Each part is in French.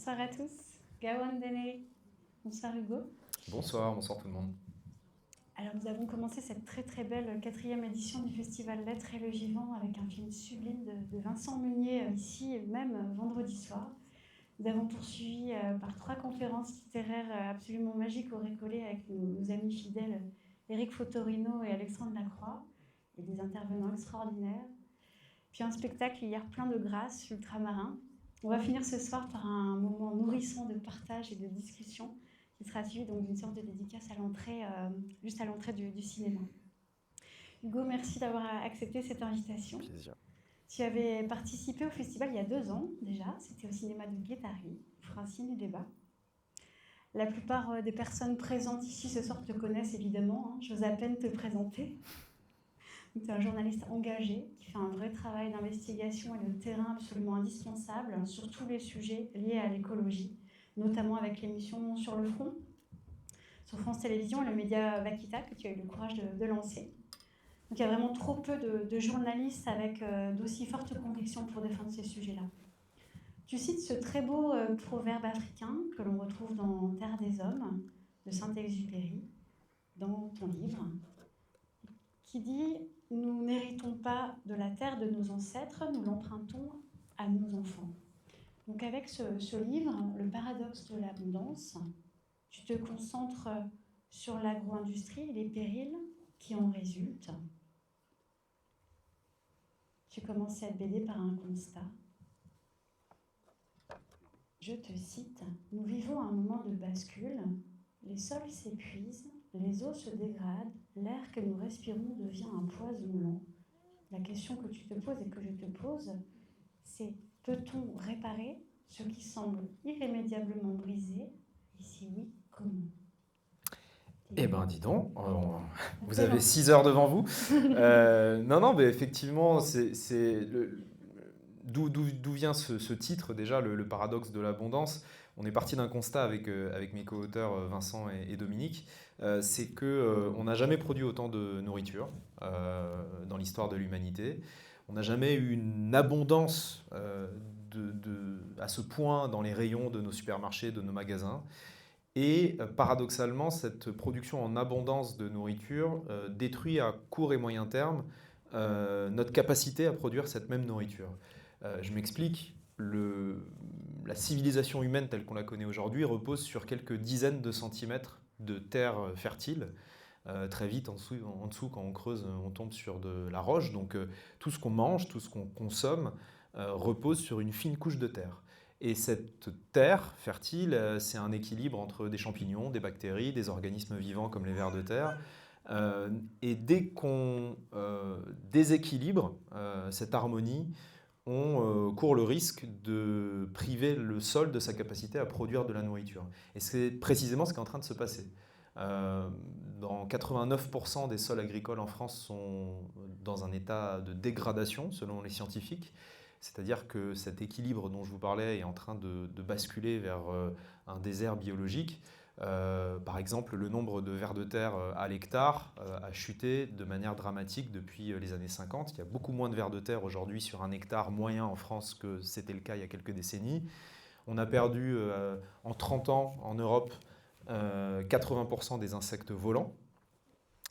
Bonsoir à tous. Gawan Deneri. Bonsoir Hugo. Bonsoir tout le monde. Alors nous avons commencé cette très très belle 4e édition du Festival Lettres et le Vivant avec un film sublime de Vincent Meunier ici même vendredi soir. Nous avons poursuivi par 3 conférences littéraires absolument magiques au Récollet avec nos amis fidèles Éric Fotorino et Alexandre Lacroix et des intervenants extraordinaires. Puis un spectacle hier plein de grâce, ultramarin. On va finir ce soir par un moment nourrissant de partage et de discussion qui sera suivi donc d'une séance de dédicace à l'entrée, juste à l'entrée du cinéma. Hugo, merci d'avoir accepté cette invitation. Plaisir. Tu avais participé au festival il y a 2 ans déjà, c'était au cinéma de Guétari, Francine et Débat. La plupart des personnes présentes ici ce soir te connaissent évidemment, j'ose à peine te présenter. Tu es un journaliste engagé qui fait un vrai travail d'investigation et de terrain absolument indispensable sur tous les sujets liés à l'écologie, notamment avec l'émission Sur le front, sur France Télévisions et le média Vakita que tu as eu le courage de lancer. Donc il y a vraiment trop peu de journalistes avec d'aussi fortes convictions pour défendre ces sujets-là. Tu cites ce très beau proverbe africain que l'on retrouve dans Terre des Hommes de Saint-Exupéry, dans ton livre, qui dit « Nous n'héritons pas de la terre de nos ancêtres, nous l'empruntons à nos enfants ». Donc avec ce livre, Le paradoxe de l'abondance, tu te concentres sur l'agro-industrie et les périls qui en résultent. Tu commences cette BD par un constat. Je te cite, « Nous vivons un moment de bascule, les sols s'épuisent, les eaux se dégradent, l'air que nous respirons devient un poison lent. La question que tu te poses et que je te pose, c'est peut-on réparer ce qui semble irrémédiablement brisé? Et si oui, comment ?» Eh ben, dis donc, vous avez 6 heures devant vous. Non, mais effectivement, d'où vient ce titre déjà, le paradoxe de l'abondance. On est parti d'un constat avec mes co-auteurs Vincent et Dominique, c'est qu'on n'a jamais produit autant de nourriture dans l'histoire de l'humanité. On n'a jamais eu une abondance à ce point dans les rayons de nos supermarchés, de nos magasins. Et paradoxalement, cette production en abondance de nourriture détruit à court et moyen terme notre capacité à produire cette même nourriture. Je m'explique, la civilisation humaine telle qu'on la connaît aujourd'hui repose sur quelques dizaines de centimètres de terre fertile. Très vite, en dessous, quand on creuse, on tombe sur de la roche. Donc tout ce qu'on mange, tout ce qu'on consomme repose sur une fine couche de terre. Et cette terre fertile, c'est un équilibre entre des champignons, des bactéries, des organismes vivants comme les vers de terre. Et dès qu'on déséquilibre cette harmonie, on court le risque de priver le sol de sa capacité à produire de la nourriture. Et c'est précisément ce qui est en train de se passer. Dans 89% des sols agricoles en France sont dans un état de dégradation, selon les scientifiques. C'est-à-dire que cet équilibre dont je vous parlais est en train de basculer vers un désert biologique. Par exemple, le nombre de vers de terre à l'hectare a chuté de manière dramatique depuis les années 50. Il y a beaucoup moins de vers de terre aujourd'hui sur un hectare moyen en France que c'était le cas il y a quelques décennies. On a perdu en 30 ans en Europe 80% des insectes volants.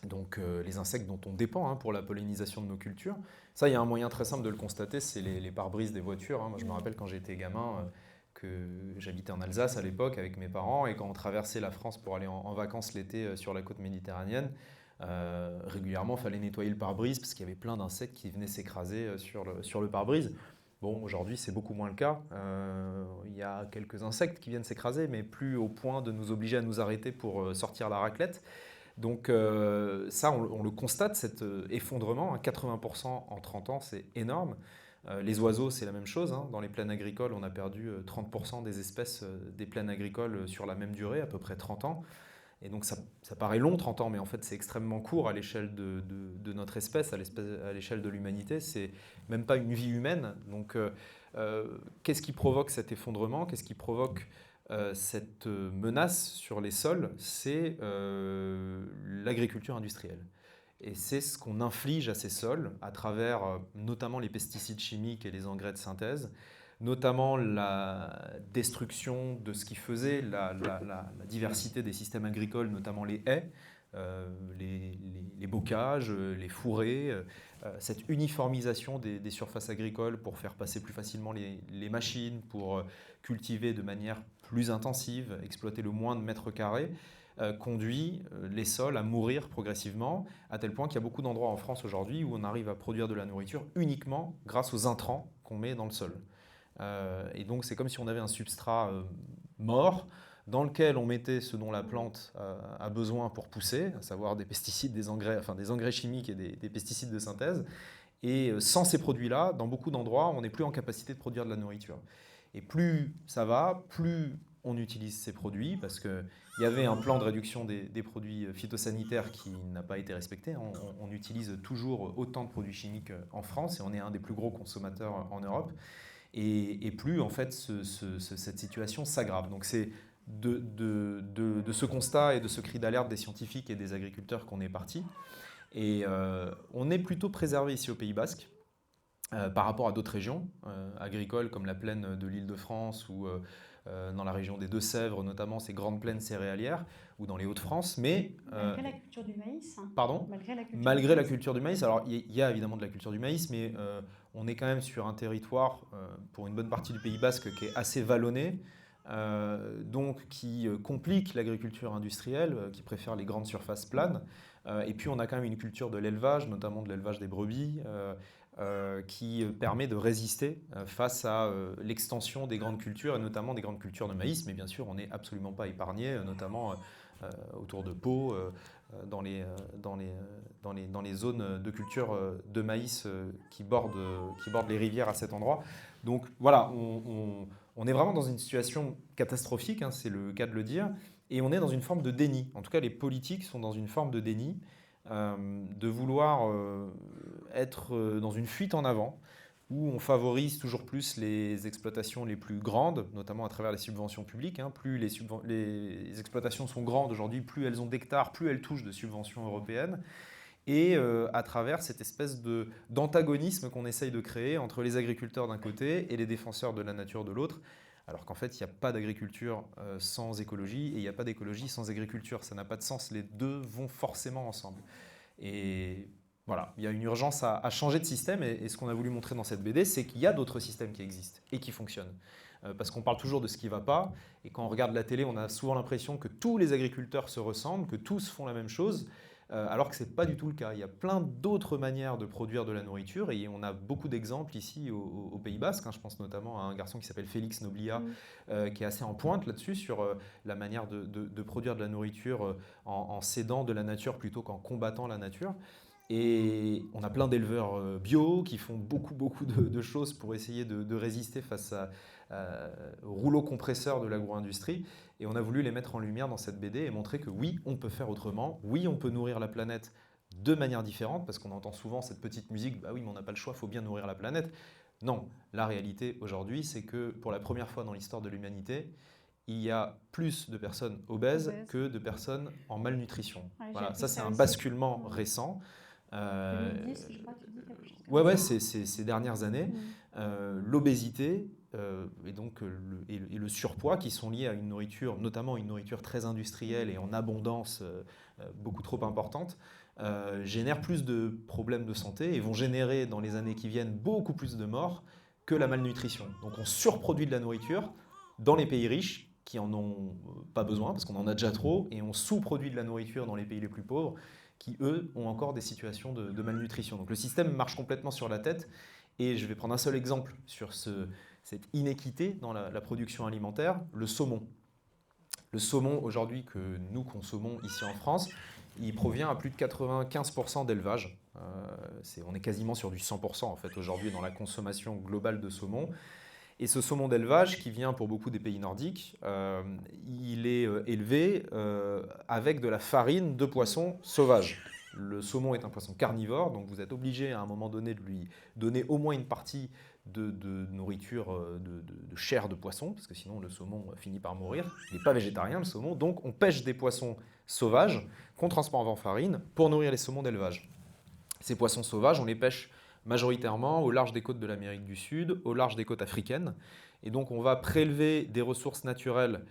Donc les insectes dont on dépend pour la pollinisation de nos cultures. Ça, il y a un moyen très simple de le constater, c'est les pare-brises des voitures. Moi, je me rappelle quand j'étais gamin que j'habitais en Alsace à l'époque avec mes parents et quand on traversait la France pour aller en vacances l'été sur la côte méditerranéenne, régulièrement, il fallait nettoyer le pare-brise parce qu'il y avait plein d'insectes qui venaient s'écraser sur le pare-brise. Bon, aujourd'hui, c'est beaucoup moins le cas. Il y a quelques insectes qui viennent s'écraser, mais plus au point de nous obliger à nous arrêter pour sortir la raclette. Donc ça, on le constate, cet effondrement, 80% en 30 ans, c'est énorme. Les oiseaux, c'est la même chose. Dans les plaines agricoles, on a perdu 30% des espèces des plaines agricoles sur la même durée, à peu près 30 ans. Et donc ça paraît long, 30 ans, mais en fait c'est extrêmement court à l'échelle de notre espèce, à l'échelle de l'humanité. C'est même pas une vie humaine. Donc qu'est-ce qui provoque cet effondrement? Qu'est-ce qui provoque cette menace sur les sols? C'est l'agriculture industrielle. Et c'est ce qu'on inflige à ces sols à travers notamment les pesticides chimiques et les engrais de synthèse. notamment la destruction de ce qui faisait la diversité des systèmes agricoles, notamment les haies, les bocages, les fourrés, cette uniformisation des surfaces agricoles pour faire passer plus facilement les machines, pour cultiver de manière plus intensive, exploiter le moins de mètres carrés, conduit les sols à mourir progressivement, à tel point qu'il y a beaucoup d'endroits en France aujourd'hui où on arrive à produire de la nourriture uniquement grâce aux intrants qu'on met dans le sol. Et donc c'est comme si on avait un substrat mort dans lequel on mettait ce dont la plante a besoin pour pousser, à savoir des pesticides, des engrais chimiques et des pesticides de synthèse. Et sans ces produits-là, dans beaucoup d'endroits, on n'est plus en capacité de produire de la nourriture. Et plus ça va, plus on utilise ces produits, parce qu'il y avait un plan de réduction des produits phytosanitaires qui n'a pas été respecté. On utilise toujours autant de produits chimiques en France, et on est un des plus gros consommateurs en Europe. Et plus, en fait, cette situation s'aggrave. Donc c'est de ce constat et de ce cri d'alerte des scientifiques et des agriculteurs qu'on est parti. Et on est plutôt préservé ici au Pays Basque par rapport à d'autres régions agricoles comme la plaine de l'Île-de-France ou dans la région des Deux-Sèvres, notamment ces grandes plaines céréalières, ou dans les Hauts-de-France. Mais malgré la culture du maïs. Pardon ? Malgré la culture du maïs. Alors il y a évidemment de la culture du maïs, mais on est quand même sur un territoire, pour une bonne partie du Pays Basque, qui est assez vallonné. Donc qui complique l'agriculture industrielle, qui préfère les grandes surfaces planes. Et puis on a quand même une culture de l'élevage, notamment de l'élevage des brebis, qui permet de résister face à l'extension des grandes cultures, et notamment des grandes cultures de maïs. Mais bien sûr, on n'est absolument pas épargné, notamment autour de Pau, dans les zones de culture de maïs qui bordent les rivières à cet endroit. Donc voilà, on est vraiment dans une situation catastrophique, hein, c'est le cas de le dire, et on est dans une forme de déni. En tout cas, les politiques sont dans une forme de déni, de vouloir être dans une fuite en avant, où on favorise toujours plus les exploitations les plus grandes, notamment à travers les subventions publiques. Hein. Plus les exploitations sont grandes aujourd'hui, plus elles ont d'hectares, plus elles touchent de subventions européennes. Et à travers cette espèce d'antagonisme qu'on essaye de créer entre les agriculteurs d'un côté et les défenseurs de la nature de l'autre, alors qu'en fait, il n'y a pas d'agriculture sans écologie et il n'y a pas d'écologie sans agriculture. Ça n'a pas de sens, les deux vont forcément ensemble. Et voilà, il y a une urgence à changer de système, et ce qu'on a voulu montrer dans cette BD, c'est qu'il y a d'autres systèmes qui existent et qui fonctionnent. Parce qu'on parle toujours de ce qui ne va pas, et quand on regarde la télé, on a souvent l'impression que tous les agriculteurs se ressemblent, que tous font la même chose, alors que ce n'est pas du tout le cas. Il y a plein d'autres manières de produire de la nourriture, et on a beaucoup d'exemples ici au Pays Basque. Hein. Je pense notamment à un garçon qui s'appelle Félix Noblia, qui est assez en pointe là-dessus, sur la manière de produire de la nourriture en s'aidant de la nature plutôt qu'en combattant la nature. Et on a plein d'éleveurs bio qui font beaucoup de choses pour essayer de résister face au rouleau compresseur de l'agro-industrie. Et on a voulu les mettre en lumière dans cette BD et montrer que oui, on peut faire autrement, oui, on peut nourrir la planète de manière différente, parce qu'on entend souvent cette petite musique, bah oui, mais on n'a pas le choix, il faut bien nourrir la planète. Non, la réalité aujourd'hui, c'est que pour la première fois dans l'histoire de l'humanité, il y a plus de personnes obèses que de personnes en malnutrition. Ouais, voilà, ça c'est un basculement récent. 2010, je crois, tu dis quelque chose. Ouais, c'est ces dernières années. L'obésité et donc le surpoids qui sont liés à une nourriture, notamment une nourriture très industrielle et en abondance beaucoup trop importante, génèrent plus de problèmes de santé et vont générer dans les années qui viennent beaucoup plus de morts que la malnutrition. Donc on surproduit de la nourriture dans les pays riches qui en ont pas besoin parce qu'on en a déjà trop, et on sous-produit de la nourriture dans les pays les plus pauvres qui, eux, ont encore des situations de malnutrition. Donc le système marche complètement sur la tête, et je vais prendre un seul exemple sur cette inéquité dans la production alimentaire, le saumon. Le saumon, aujourd'hui, que nous consommons ici en France, il provient à plus de 95% d'élevage. On est quasiment sur du 100% en fait, aujourd'hui dans la consommation globale de saumon. Et ce saumon d'élevage, qui vient pour beaucoup des pays nordiques, il est élevé avec de la farine de poisson sauvage. Le saumon est un poisson carnivore, donc vous êtes obligé à un moment donné de lui donner au moins une partie de nourriture, de chair de poisson, parce que sinon le saumon finit par mourir. Il n'est pas végétarien le saumon, donc on pêche des poissons sauvages qu'on transforme en farine pour nourrir les saumons d'élevage. Ces poissons sauvages, on les pêche majoritairement au large des côtes de l'Amérique du Sud, au large des côtes africaines. Et donc on va prélever des ressources naturelles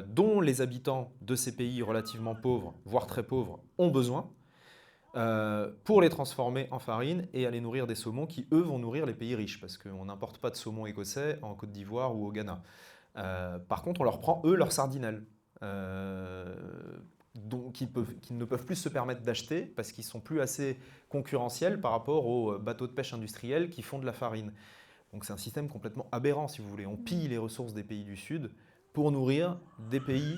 dont les habitants de ces pays relativement pauvres, voire très pauvres, ont besoin, pour les transformer en farine et aller nourrir des saumons qui, eux, vont nourrir les pays riches, parce qu'on n'importe pas de saumon écossais en Côte d'Ivoire ou au Ghana. Par contre, on leur prend, eux, leurs sardinelles, qu'ils ne peuvent plus se permettre d'acheter, parce qu'ils sont plus assez concurrentiels par rapport aux bateaux de pêche industriels qui font de la farine. Donc c'est un système complètement aberrant, si vous voulez. On pille les ressources des pays du Sud pour nourrir des pays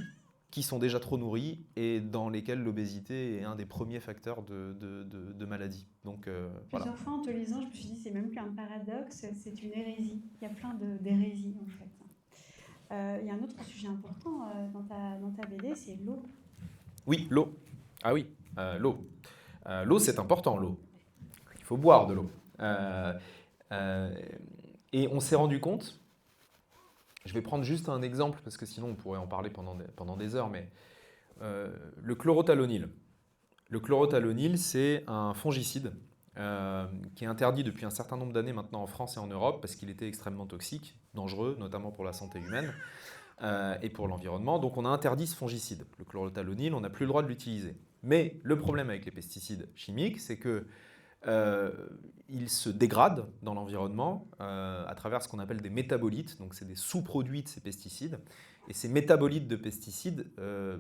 qui sont déjà trop nourris et dans lesquels l'obésité est un des premiers facteurs de maladie. Donc, voilà. Plusieurs fois en te lisant, je me suis dit, c'est même plus un paradoxe, c'est une hérésie. Il y a plein d'hérésies, en fait. Il y a un autre sujet important dans ta BD, c'est l'eau. Oui, l'eau. Ah oui, l'eau. L'eau, c'est important, l'eau. Il faut boire de l'eau. Et on s'est rendu compte, je vais prendre juste un exemple, parce que sinon on pourrait en parler pendant des heures, mais le chlorothalonil. Le chlorothalonil, c'est un fongicide qui est interdit depuis un certain nombre d'années maintenant en France et en Europe, parce qu'il était extrêmement toxique, dangereux, notamment pour la santé humaine et pour l'environnement. Donc on a interdit ce fongicide. Le chlorothalonil, on n'a plus le droit de l'utiliser. Mais le problème avec les pesticides chimiques, c'est que ils se dégradent dans l'environnement à travers ce qu'on appelle des métabolites, donc c'est des sous-produits de ces pesticides. Et ces métabolites de pesticides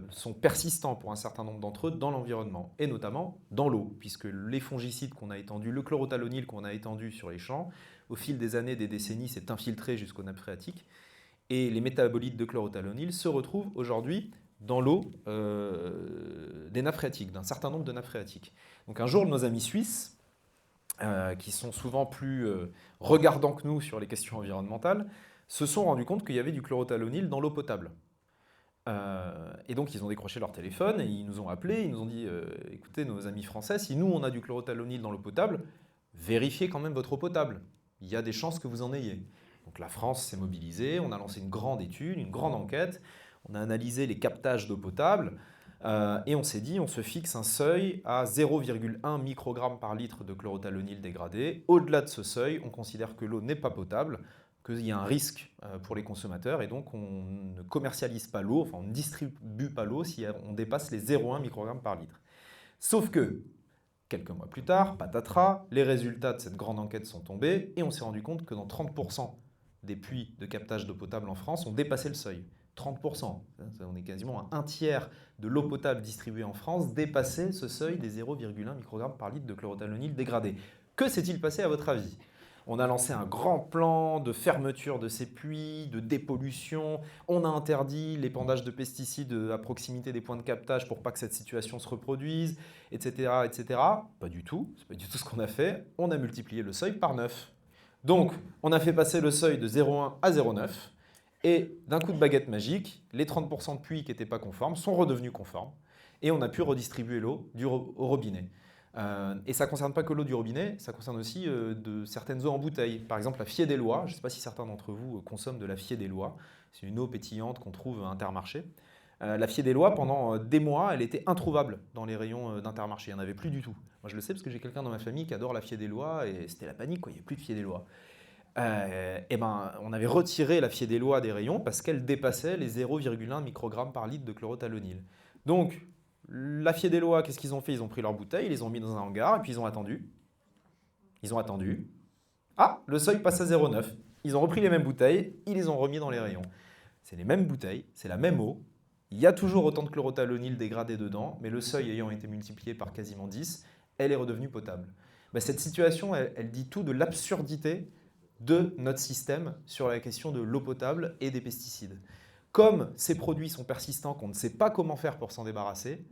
sont persistants pour un certain nombre d'entre eux dans l'environnement, et notamment dans l'eau, puisque les fongicides qu'on a étendus, le chlorothalonil qu'on a étendu sur les champs, au fil des années, des décennies, s'est infiltré jusqu'aux nappes phréatiques. Et les métabolites de chlorothalonil se retrouvent aujourd'hui dans l'eau des nappes phréatiques, d'un certain nombre de nappes phréatiques. Donc un jour, nos amis suisses, qui sont souvent plus regardants que nous sur les questions environnementales, se sont rendus compte qu'il y avait du chlorothalonil dans l'eau potable. Et donc ils ont décroché leur téléphone et ils nous ont appelés, ils nous ont dit écoutez, nos amis français, si nous on a du chlorothalonil dans l'eau potable, vérifiez quand même votre eau potable. Il y a des chances que vous en ayez. Donc la France s'est mobilisée, on a lancé une grande étude, une grande enquête, on a analysé les captages d'eau potable. Et on s'est dit, on se fixe un seuil à 0,1 microgramme par litre de chlorothalonil dégradé. Au-delà de ce seuil, on considère que l'eau n'est pas potable, qu'il y a un risque pour les consommateurs, et donc on ne commercialise pas l'eau, enfin on ne distribue pas l'eau si on dépasse les 0,1 microgrammes par litre. Sauf que, quelques mois plus tard, patatras, les résultats de cette grande enquête sont tombés, et on s'est rendu compte que dans 30% des puits de captage d'eau potable en France, on dépassait le seuil. 30%. On est quasiment à un tiers de l'eau potable distribuée en France dépassait ce seuil des 0,1 microgrammes par litre de chlorothalonil dégradé. Que s'est-il passé à votre avis ? On a lancé un grand plan de fermeture de ces puits, de dépollution. On a interdit l'épandage de pesticides à proximité des points de captage pour pas que cette situation se reproduise, etc. etc. Pas du tout. C'est pas du tout ce qu'on a fait. On a multiplié le seuil par 9. Donc, on a fait passer le seuil de 0,1 à 0,9. Et d'un coup de baguette magique, les 30% de puits qui n'étaient pas conformes sont redevenus conformes. Et on a pu redistribuer l'eau au robinet. Et ça ne concerne pas que l'eau du robinet, ça concerne aussi de certaines eaux en bouteille. Par exemple, la Fiédelois. Je ne sais pas si certains d'entre vous consomment de la Fiédelois. C'est une eau pétillante qu'on trouve à Intermarché. La Fiédelois, pendant des mois, elle était introuvable dans les rayons d'Intermarché. Il n'y en avait plus du tout. Moi, je le sais parce que j'ai quelqu'un dans ma famille qui adore la Fiédelois et c'était la panique, quoi. Il n'y a plus de Fiédelois. On avait retiré la Fiédelois des rayons parce qu'elle dépassait les 0,1 microgrammes par litre de chlorothalonil. Donc, la Fiédelois, qu'est-ce qu'ils ont fait ? Ils ont pris leurs bouteilles, ils les ont mis dans un hangar et puis ils ont attendu. Ils ont attendu. Ah, le seuil passe à 0,9. Ils ont repris les mêmes bouteilles, ils les ont remis dans les rayons. C'est les mêmes bouteilles, c'est la même eau. Il y a toujours autant de chlorothalonil dégradé dedans, mais le seuil ayant été multiplié par quasiment 10, elle est redevenue potable. Cette situation, elle dit tout de l'absurdité de notre système sur la question de l'eau potable et des pesticides. Comme ces produits sont persistants, qu'on ne sait pas comment faire pour s'en débarrasser,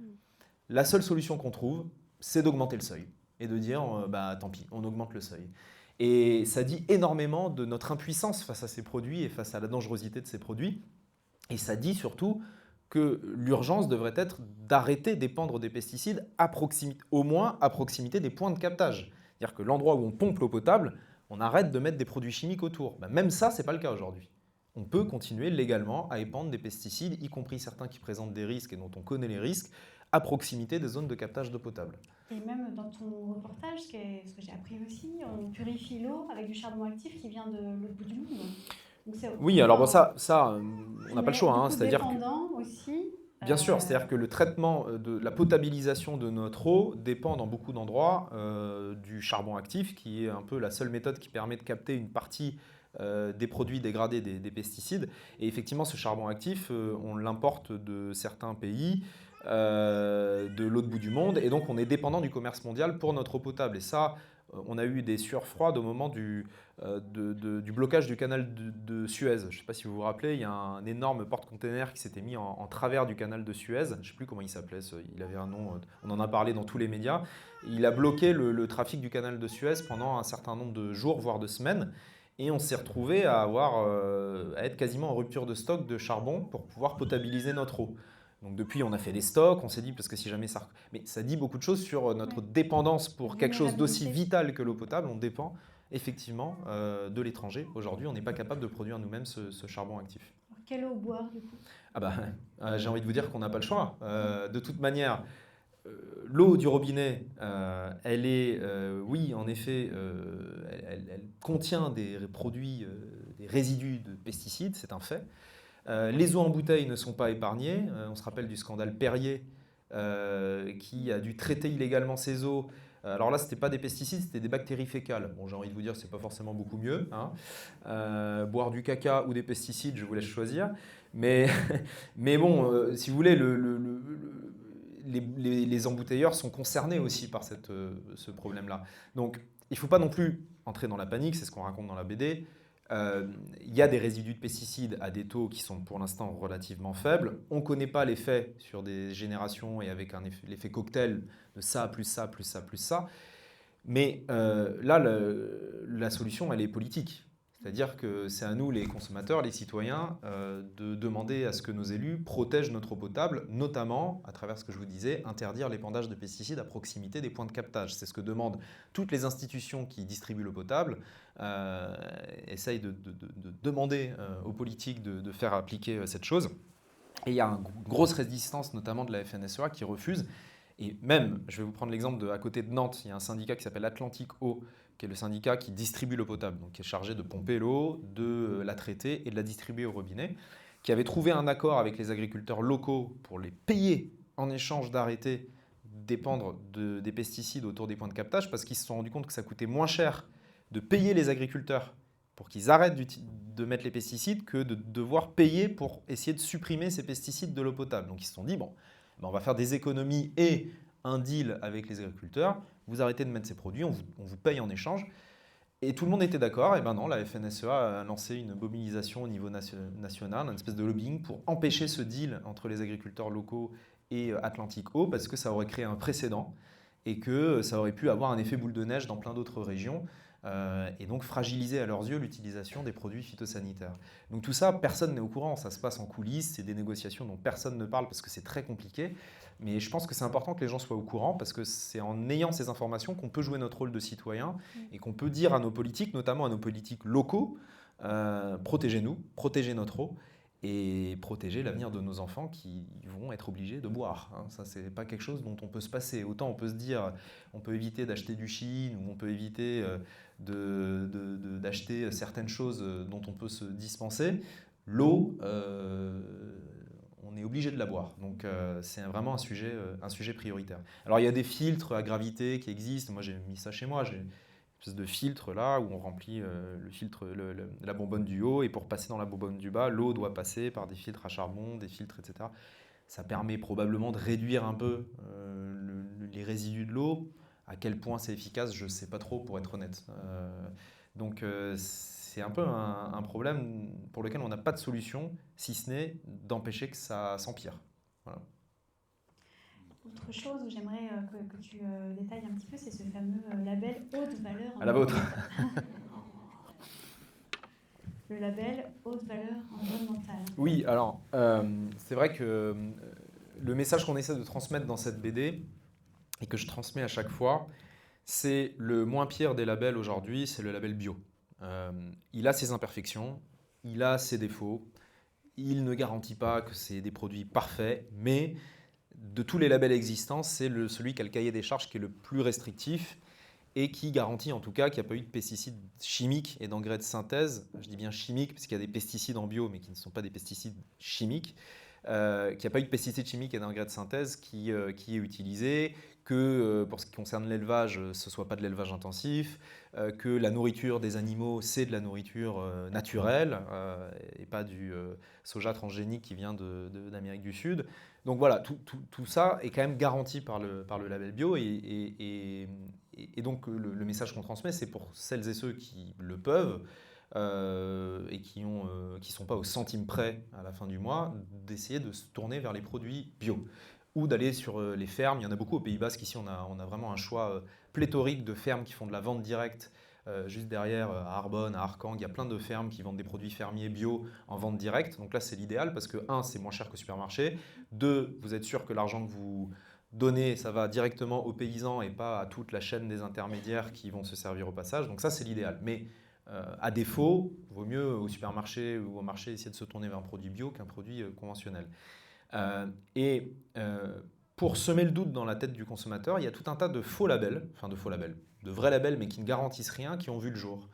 la seule solution qu'on trouve, c'est d'augmenter le seuil et de dire tant pis, on augmente le seuil. Et ça dit énormément de notre impuissance face à ces produits et face à la dangerosité de ces produits. Et ça dit surtout que l'urgence devrait être d'arrêter d'épandre des pesticides au moins à proximité des points de captage. C'est-à-dire que l'endroit où on pompe l'eau potable, on arrête de mettre des produits chimiques autour. Même ça, ce n'est pas le cas aujourd'hui. On peut continuer légalement à épandre des pesticides, y compris certains qui présentent des risques et dont on connaît les risques, à proximité des zones de captage d'eau potable. Et même dans ton reportage, ce que j'ai appris aussi, on purifie l'eau avec du charbon actif qui vient de l'autre bout du monde. Donc oui, alors bon, on n'a pas le choix. Du Hein, coup, c'est-à-dire que, dépendant aussi. bien sûr, c'est-à-dire que le traitement de la potabilisation de notre eau dépend dans beaucoup d'endroits du charbon actif, qui est un peu la seule méthode qui permet de capter une partie des produits dégradés des pesticides. Et effectivement, ce charbon actif, on l'importe de certains pays, de l'autre bout du monde, et donc on est dépendant du commerce mondial pour notre eau potable. Et ça, on a eu des sueurs froides au moment du blocage du canal de Suez. Je ne sais pas si vous vous rappelez, il y a un énorme porte-container qui s'était mis en travers du canal de Suez. Je ne sais plus comment il s'appelait, il avait un nom, on en a parlé dans tous les médias. Il a bloqué le trafic du canal de Suez pendant un certain nombre de jours, voire de semaines. Et on s'est retrouvé à être quasiment en rupture de stock de charbon pour pouvoir potabiliser notre eau. Donc depuis, on a fait des stocks, on s'est dit, parce que si jamais ça... Mais ça dit beaucoup de choses sur notre dépendance pour quelque chose d'aussi vital que l'eau potable. On dépend effectivement de l'étranger. Aujourd'hui, on n'est pas capable de produire nous-mêmes ce charbon actif. Alors, quelle eau boire du coup? J'ai envie de vous dire qu'on n'a pas le choix. De toute manière, l'eau du robinet, elle est, oui, en effet, elle contient des produits, des résidus de pesticides, c'est un fait. Les eaux en bouteille ne sont pas épargnées. On se rappelle du scandale Perrier qui a dû traiter illégalement ces eaux. Alors là, ce n'était pas des pesticides, c'était des bactéries fécales. Bon, j'ai envie de vous dire, ce n'est pas forcément beaucoup mieux. Hein. Boire du caca ou des pesticides, je vous laisse choisir. Mais bon, si vous voulez, les embouteilleurs sont concernés aussi par ce problème-là. Donc, il ne faut pas non plus entrer dans la panique, c'est ce qu'on raconte dans la BD. Il y a des résidus de pesticides à des taux qui sont pour l'instant relativement faibles. On ne connaît pas l'effet sur des générations et avec l'effet cocktail de ça, plus ça, plus ça, plus ça. Mais là, la solution, elle est politique. C'est-à-dire que c'est à nous, les consommateurs, les citoyens, de demander à ce que nos élus protègent notre eau potable, notamment, à travers ce que je vous disais, interdire l'épandage de pesticides à proximité des points de captage. C'est ce que demandent toutes les institutions qui distribuent l'eau potable, essayent de demander aux politiques de faire appliquer cette chose. Et il y a une grosse résistance, notamment de la FNSEA, qui refuse. Et même, je vais vous prendre l'exemple à côté de Nantes, il y a un syndicat qui s'appelle Atlantique Eau, qui est le syndicat qui distribue l'eau potable, donc qui est chargé de pomper l'eau, de la traiter et de la distribuer au robinet, qui avait trouvé un accord avec les agriculteurs locaux pour les payer en échange d'arrêter d'épandre des pesticides autour des points de captage, parce qu'ils se sont rendus compte que ça coûtait moins cher de payer les agriculteurs pour qu'ils arrêtent de mettre les pesticides que de devoir payer pour essayer de supprimer ces pesticides de l'eau potable. Donc ils se sont dit, bon, on va faire des économies et un deal avec les agriculteurs, vous arrêtez de mettre ces produits, on vous paye en échange. Et tout le monde était d'accord, et ben non, la FNSEA a lancé une mobilisation au niveau national, une espèce de lobbying pour empêcher ce deal entre les agriculteurs locaux et Atlantique Eau, parce que ça aurait créé un précédent et que ça aurait pu avoir un effet boule de neige dans plein d'autres régions, et donc fragiliser à leurs yeux l'utilisation des produits phytosanitaires. Donc tout ça, personne n'est au courant, ça se passe en coulisses, c'est des négociations dont personne ne parle parce que c'est très compliqué. Mais je pense que c'est important que les gens soient au courant parce que c'est en ayant ces informations qu'on peut jouer notre rôle de citoyen et qu'on peut dire à nos politiques, notamment à nos politiques locaux, protégez-nous, protégez notre eau et protéger l'avenir de nos enfants qui vont être obligés de boire. Hein. Ça, c'est pas quelque chose dont on peut se passer. Autant on peut se dire, on peut éviter d'acheter du Chine ou on peut éviter d'acheter certaines choses dont on peut se dispenser. L'eau, on est obligé de la boire. Donc c'est vraiment un sujet prioritaire. Alors il y a des filtres à gravité qui existent. Moi j'ai mis ça chez moi. J'ai une espèce de filtre là où on remplit le filtre, la bonbonne du haut et pour passer dans la bonbonne du bas, l'eau doit passer par des filtres à charbon, des filtres, etc. Ça permet probablement de réduire un peu les résidus de l'eau. À quel point c'est efficace, je ne sais pas trop pour être honnête. Donc c'est un peu un problème pour lequel on n'a pas de solution, si ce n'est d'empêcher que ça s'empire. Voilà. Autre chose où j'aimerais que tu détailles un petit peu, c'est ce fameux label haute valeur. À la vôtre. Le label haute valeur environnementale. Oui, alors c'est vrai que le message qu'on essaie de transmettre dans cette BD et que je transmets à chaque fois, c'est le moins pire des labels aujourd'hui, c'est le label bio. Il a ses imperfections, il a ses défauts, il ne garantit pas que c'est des produits parfaits, mais de tous les labels existants, c'est celui qui a le cahier des charges qui est le plus restrictif et qui garantit en tout cas qu'il n'y a pas eu de pesticides chimiques et d'engrais de synthèse. Je dis bien chimiques parce qu'il y a des pesticides en bio mais qui ne sont pas des pesticides chimiques. Qu'il n'y a pas eu de pesticides chimiques et d'engrais de synthèse qui est utilisé, que pour ce qui concerne l'élevage, ce ne soit pas de l'élevage intensif, que la nourriture des animaux, c'est de la nourriture naturelle et pas du soja transgénique qui vient d'Amérique du Sud. Donc voilà, tout ça est quand même garanti par le label bio et donc le message qu'on transmet, c'est pour celles et ceux qui le peuvent et qui ne sont pas au centime près à la fin du mois, d'essayer de se tourner vers les produits bio ou d'aller sur les fermes. Il y en a beaucoup au Pays Basque. Ici, on a vraiment un choix pléthorique de fermes qui font de la vente directe. Juste derrière, à Arbonne, à Arcang, il y a plein de fermes qui vendent des produits fermiers bio en vente directe. Donc là, c'est l'idéal parce que, un, c'est moins cher qu'au supermarché. Deux, vous êtes sûr que l'argent que vous donnez, ça va directement aux paysans et pas à toute la chaîne des intermédiaires qui vont se servir au passage. Donc ça, c'est l'idéal. Mais à défaut, il vaut mieux au supermarché ou au marché essayer de se tourner vers un produit bio qu'un produit conventionnel. Et pour semer le doute dans la tête du consommateur, il y a tout un tas de faux labels, de vrais labels mais qui ne garantissent rien, qui ont vu le jour.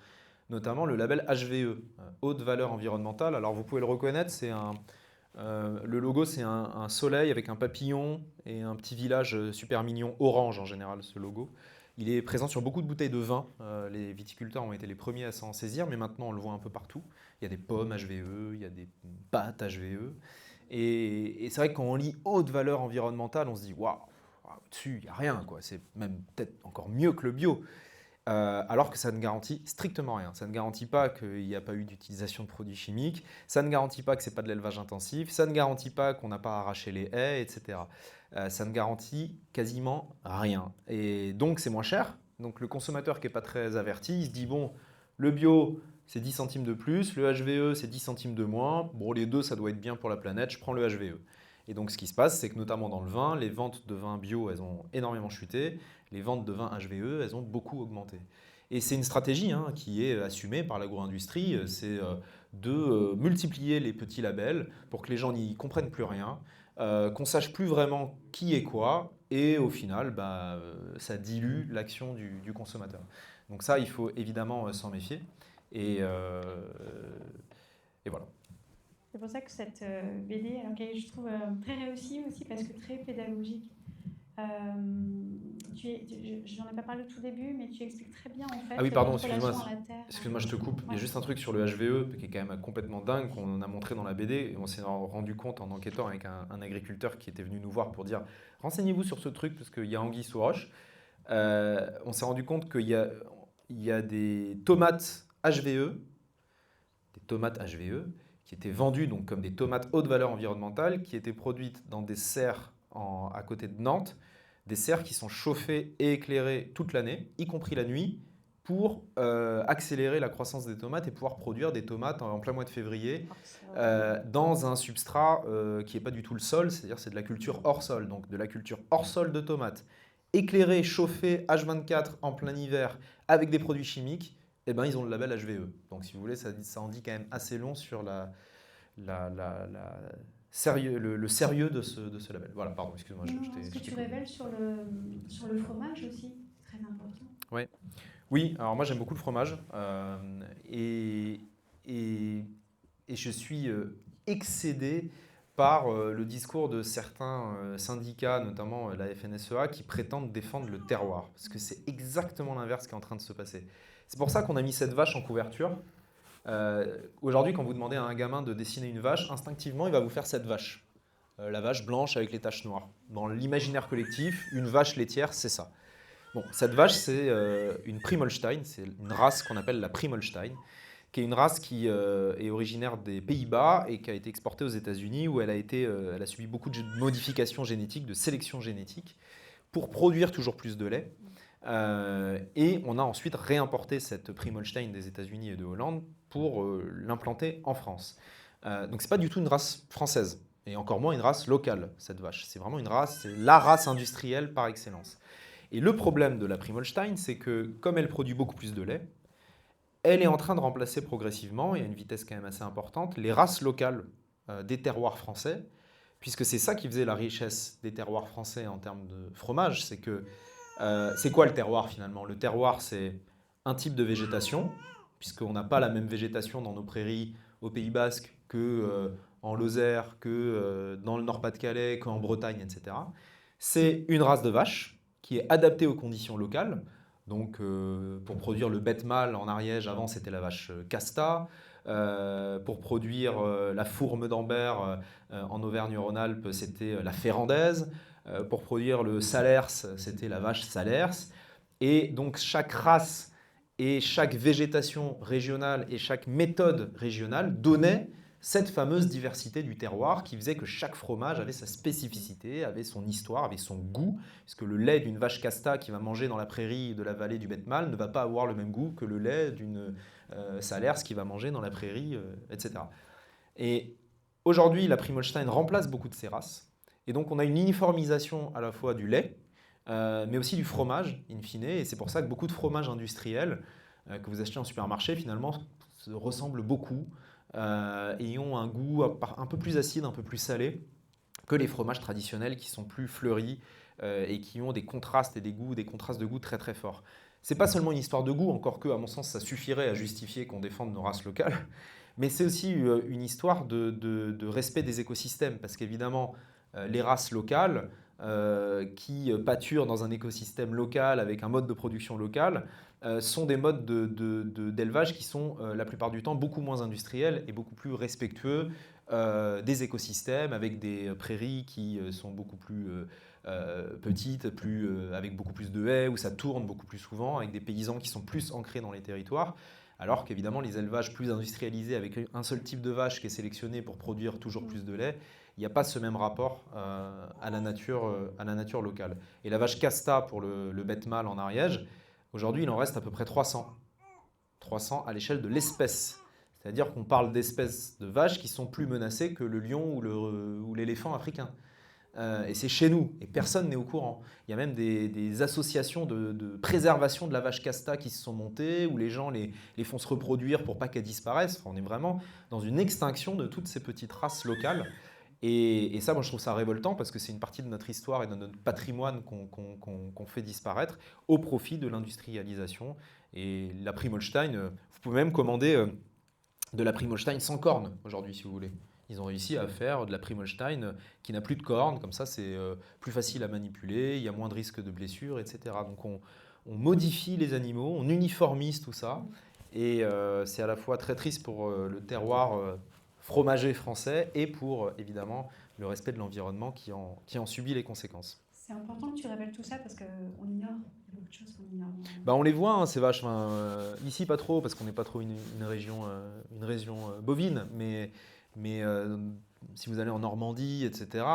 Notamment le label HVE, haute valeur environnementale. Alors vous pouvez le reconnaître, le logo c'est un soleil avec un papillon et un petit village super mignon, orange en général ce logo. Il est présent sur beaucoup de bouteilles de vin. Les viticulteurs ont été les premiers à s'en saisir, mais maintenant on le voit un peu partout. Il y a des pommes HVE, il y a des pâtes HVE. Et c'est vrai que quand on lit haute valeur environnementale, on se dit waouh, dessus il n'y a rien, quoi. C'est même peut-être encore mieux que le bio. Alors que ça ne garantit strictement rien. Ça ne garantit pas qu'il n'y a pas eu d'utilisation de produits chimiques, ça ne garantit pas que ce n'est pas de l'élevage intensif, ça ne garantit pas qu'on n'a pas arraché les haies, etc. Ça ne garantit quasiment rien. Et donc c'est moins cher. Donc le consommateur qui n'est pas très averti, il se dit bon, le bio c'est 10 centimes de plus, le HVE c'est 10 centimes de moins, bon les deux ça doit être bien pour la planète, je prends le HVE. Et donc ce qui se passe, c'est que notamment dans le vin, les ventes de vin bio, elles ont énormément chuté, les ventes de vin HVE, elles ont beaucoup augmenté. Et c'est une stratégie qui est assumée par l'agro-industrie, c'est de multiplier les petits labels pour que les gens n'y comprennent plus rien, qu'on sache plus vraiment qui est quoi, et au final, ça dilue l'action du consommateur. Donc ça, il faut évidemment s'en méfier. Et voilà. C'est pour ça que cette BD, alors, je trouve très réussie aussi parce que très pédagogique. Je n'en ai pas parlé au tout début, mais tu expliques très bien en fait. Ah oui, pardon, excuse-moi, je te coupe. Il y a juste un truc sur le HVE qui est quand même complètement dingue qu'on a montré dans la BD. Et on s'est rendu compte en enquêtant avec un agriculteur qui était venu nous voir pour dire renseignez-vous sur ce truc parce qu'il y a anguille sous roche. On s'est rendu compte qu'il y a des tomates HVE, qui étaient vendues donc comme des tomates haute valeur environnementale, qui étaient produites dans des serres à côté de Nantes, des serres qui sont chauffées et éclairées toute l'année, y compris la nuit, pour accélérer la croissance des tomates et pouvoir produire des tomates en plein mois de février dans un substrat qui n'est pas du tout le sol, c'est-à-dire c'est de la culture hors sol, donc de la culture hors sol de tomates. Éclairée, chauffée, H24 en plein hiver avec des produits chimiques, eh ben, ils ont le label HVE. Donc si vous voulez, ça en dit quand même assez long sur le sérieux de ce label. Voilà, pardon, excuse-moi. Ce que tu révèles sur le fromage aussi, c'est très important. Ouais. Oui, alors moi j'aime beaucoup le fromage et je suis excédé par le discours de certains syndicats, notamment la FNSEA, qui prétendent défendre le terroir. Parce que c'est exactement l'inverse qui est en train de se passer. C'est pour ça qu'on a mis cette vache en couverture. Aujourd'hui, quand vous demandez à un gamin de dessiner une vache, instinctivement, il va vous faire cette vache. La vache blanche avec les taches noires. Dans l'imaginaire collectif, une vache laitière, c'est ça. Bon, cette vache, c'est une Primolstein, c'est une race qu'on appelle la Primolstein, qui est une race qui est originaire des Pays-Bas et qui a été exportée aux États-Unis, où elle a subi beaucoup de modifications génétiques, de sélection génétique, pour produire toujours plus de lait. Et on a ensuite réimporté cette Primolstein des États-Unis et de Hollande pour l'implanter en France. Donc c'est pas du tout une race française, et encore moins une race locale, cette vache. C'est vraiment une race, c'est la race industrielle par excellence. Et le problème de la Primolstein, c'est que comme elle produit beaucoup plus de lait, elle est en train de remplacer progressivement, et à une vitesse quand même assez importante, les races locales des terroirs français, puisque c'est ça qui faisait la richesse des terroirs français en termes de fromage, c'est que c'est quoi le terroir finalement? Le terroir, c'est un type de végétation, puisqu'on n'a pas la même végétation dans nos prairies au Pays Basque en Lozère, dans le Nord-Pas-de-Calais, qu'en Bretagne, etc. C'est une race de vache qui est adaptée aux conditions locales. Donc, pour produire le bête mâle en Ariège, avant c'était la vache casta. Pour produire la fourme d'Ambert en Auvergne-Rhône-Alpes, c'était la ferrandaise. Pour produire le salers, c'était la vache salers. Et donc chaque race et chaque végétation régionale et chaque méthode régionale donnait cette fameuse diversité du terroir qui faisait que chaque fromage avait sa spécificité, avait son histoire, avait son goût, puisque le lait d'une vache casta qui va manger dans la prairie de la vallée du bête mâle ne va pas avoir le même goût que le lait d'une salers qui va manger dans la prairie, etc. Et aujourd'hui, la Primolstein remplace beaucoup de ces races. Et donc, on a une uniformisation à la fois du lait, mais aussi du fromage, in fine. Et c'est pour ça que beaucoup de fromages industriels que vous achetez en supermarché, finalement, se ressemblent beaucoup et ont un goût un peu plus acide, un peu plus salé que les fromages traditionnels qui sont plus fleuris et qui ont des contrastes et des contrastes de goût très très forts. C'est pas seulement une histoire de goût, encore que, à mon sens, ça suffirait à justifier qu'on défende nos races locales, mais c'est aussi une histoire de respect des écosystèmes, parce qu'évidemment, les races locales qui pâturent dans un écosystème local avec un mode de production local sont des modes d'élevage qui sont la plupart du temps beaucoup moins industriels et beaucoup plus respectueux des écosystèmes, avec des prairies qui sont beaucoup plus petites, avec beaucoup plus de haies, où ça tourne beaucoup plus souvent, avec des paysans qui sont plus ancrés dans les territoires. Alors qu'évidemment, les élevages plus industrialisés, avec un seul type de vache qui est sélectionné pour produire toujours plus de lait, il n'y a pas ce même rapport à la nature locale. Et la vache casta pour le bête mâle en Ariège, aujourd'hui, il en reste à peu près 300. 300 à l'échelle de l'espèce. C'est-à-dire qu'on parle d'espèces de vaches qui sont plus menacées que le lion ou l'éléphant africain. Et c'est chez nous, et personne n'est au courant. Il y a même des associations de préservation de la vache casta qui se sont montées, où les gens les font se reproduire pour pas qu'elles disparaissent. Enfin, on est vraiment dans une extinction de toutes ces petites races locales. Et ça, moi, je trouve ça révoltant parce que c'est une partie de notre histoire et de notre patrimoine qu'on fait disparaître au profit de l'industrialisation. Et la Primolstein, vous pouvez même commander de la Primolstein sans cornes aujourd'hui, si vous voulez. Ils ont réussi à faire de la Primolstein qui n'a plus de cornes, comme ça c'est plus facile à manipuler, il y a moins de risques de blessures, etc. Donc on modifie les animaux, on uniformise tout ça, et c'est à la fois très triste pour le terroir fromager français et pour évidemment le respect de l'environnement qui en subit les conséquences. C'est important que tu révèles tout ça parce qu'on ignore, il y a beaucoup de choses qu'on ignore. On les voit, hein, ces vaches. Ici, pas trop, parce qu'on n'est pas trop une région bovine, mais si vous allez en Normandie, etc.,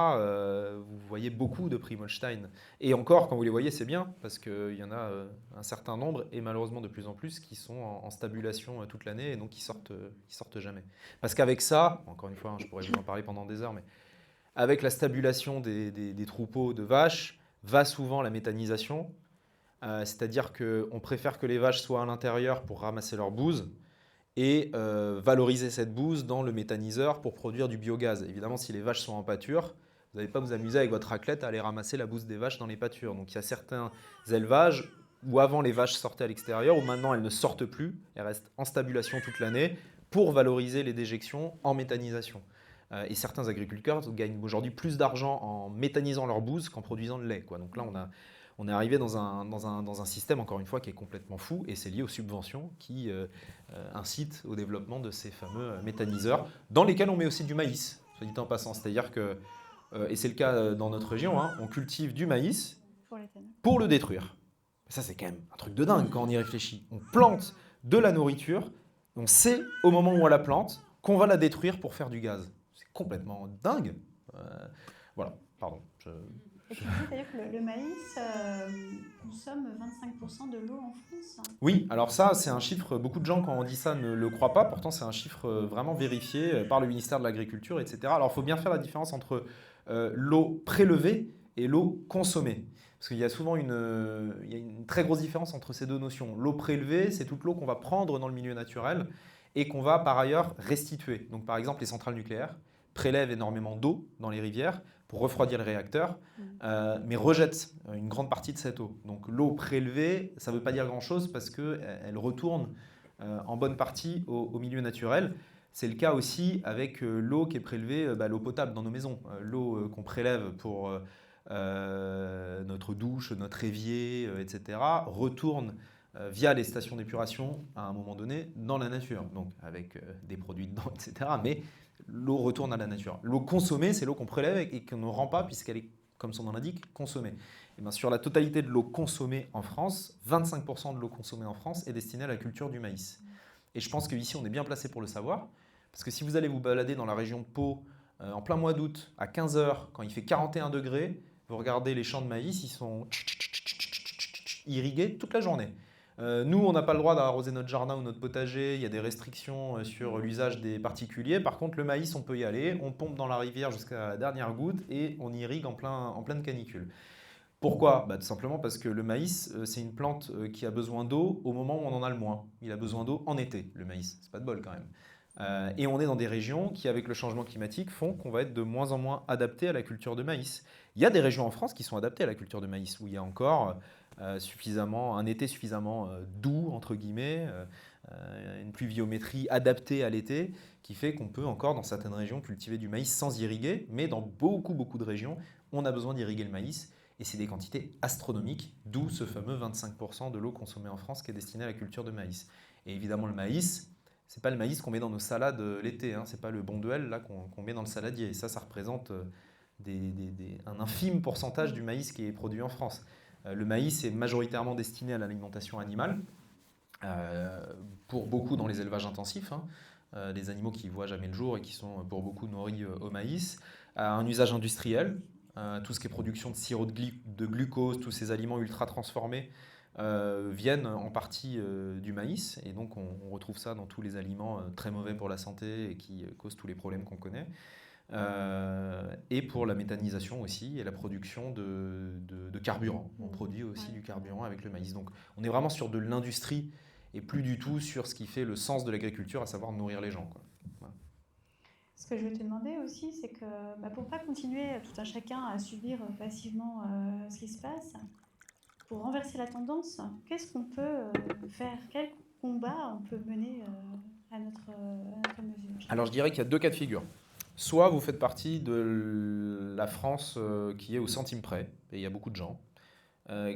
vous voyez beaucoup de Primolstein. Et encore, quand vous les voyez, c'est bien, parce qu'il y en a un certain nombre, et malheureusement de plus en plus, qui sont en stabulation toute l'année, et donc qui sortent jamais. Parce qu'avec ça, encore une fois, je pourrais vous en parler pendant des heures, mais avec la stabulation des troupeaux de vaches, va souvent la méthanisation, c'est-à-dire qu'on préfère que les vaches soient à l'intérieur pour ramasser leur bouse, et valoriser cette bouse dans le méthaniseur pour produire du biogaz. Évidemment, si les vaches sont en pâture, vous n'allez pas vous amuser avec votre raclette à aller ramasser la bouse des vaches dans les pâtures. Donc il y a certains élevages où avant les vaches sortaient à l'extérieur, où maintenant elles ne sortent plus, elles restent en stabulation toute l'année pour valoriser les déjections en méthanisation. Et certains agriculteurs gagnent aujourd'hui plus d'argent en méthanisant leur bouse qu'en produisant de lait, quoi. Donc là, on est arrivé dans un système, encore une fois, qui est complètement fou, et c'est lié aux subventions qui incitent au développement de ces fameux méthaniseurs, dans lesquels on met aussi du maïs, soit dit en passant. C'est-à-dire que, et c'est le cas dans notre région, hein, on cultive du maïs pour le détruire. Ça, c'est quand même un truc de dingue quand on y réfléchit. On plante de la nourriture, on sait au moment où on la plante qu'on va la détruire pour faire du gaz. C'est complètement dingue. Voilà, pardon. Et tu dis d'ailleurs que le maïs consomme 25% de l'eau en France. Oui, alors ça, c'est un chiffre, beaucoup de gens, quand on dit ça, ne le croient pas. Pourtant, c'est un chiffre vraiment vérifié par le ministère de l'Agriculture, etc. Alors, il faut bien faire la différence entre l'eau prélevée et l'eau consommée. Parce qu'il y a souvent une très grosse différence entre ces deux notions. L'eau prélevée, c'est toute l'eau qu'on va prendre dans le milieu naturel et qu'on va par ailleurs restituer. Donc, par exemple, les centrales nucléaires prélève énormément d'eau dans les rivières pour refroidir le réacteur, mais rejette une grande partie de cette eau. Donc l'eau prélevée, ça ne veut pas dire grand-chose parce qu'elle retourne en bonne partie au milieu naturel. C'est le cas aussi avec l'eau qui est prélevée, l'eau potable dans nos maisons. L'eau qu'on prélève pour notre douche, notre évier, etc., retourne via les stations d'épuration à un moment donné dans la nature, donc avec des produits dedans, etc. Mais l'eau retourne à la nature. L'eau consommée, c'est l'eau qu'on prélève et qu'on ne rend pas puisqu'elle est, comme son nom l'indique, consommée. Et bien, sur la totalité de l'eau consommée en France, 25% de l'eau consommée en France est destinée à la culture du maïs. Et je pense qu'ici, on est bien placé pour le savoir, parce que si vous allez vous balader dans la région de Pau, en plein mois d'août, à 15 h, quand il fait 41 degrés, vous regardez les champs de maïs, ils sont irrigués toute la journée. Nous, on n'a pas le droit d'arroser notre jardin ou notre potager, il y a des restrictions sur l'usage des particuliers. Par contre, le maïs, on peut y aller, on pompe dans la rivière jusqu'à la dernière goutte et on irrigue en pleine canicule. Pourquoi ? Tout simplement parce que le maïs, c'est une plante qui a besoin d'eau au moment où on en a le moins. Il a besoin d'eau en été, le maïs. C'est pas de bol quand même. Et on est dans des régions qui, avec le changement climatique, font qu'on va être de moins en moins adapté à la culture de maïs. Il y a des régions en France qui sont adaptées à la culture de maïs, où il y a encore un été suffisamment doux, entre guillemets, une pluviométrie adaptée à l'été, qui fait qu'on peut encore, dans certaines régions, cultiver du maïs sans irriguer. Mais dans beaucoup de régions, on a besoin d'irriguer le maïs. Et c'est des quantités astronomiques, d'où ce fameux 25% de l'eau consommée en France qui est destinée à la culture de maïs. Et évidemment, le maïs, ce n'est pas le maïs qu'on met dans nos salades l'été, hein, ce n'est pas le bonduel là, qu'on met dans le saladier. Et ça représente un infime pourcentage du maïs qui est produit en France. Le maïs est majoritairement destiné à l'alimentation animale, pour beaucoup dans les élevages intensifs, des animaux qui ne voient jamais le jour et qui sont pour beaucoup nourris au maïs, à un usage industriel. Tout ce qui est production de sirop de glucose, tous ces aliments ultra transformés viennent en partie du maïs. Et donc on retrouve ça dans tous les aliments très mauvais pour la santé et qui causent tous les problèmes qu'on connaît. Et pour la méthanisation aussi et la production de carburant. On produit aussi du carburant avec le maïs. Donc on est vraiment sur de l'industrie et plus du tout sur ce qui fait le sens de l'agriculture, à savoir nourrir les gens, quoi. Voilà. Ce que je vais te demander aussi, c'est que pour ne pas continuer tout un chacun à subir passivement ce qui se passe, pour renverser la tendance, qu'est-ce qu'on peut faire ? Quel combat on peut mener à notre mesure ? Alors je dirais qu'il y a deux cas de figure. Soit vous faites partie de la France qui est au centime près, et il y a beaucoup de gens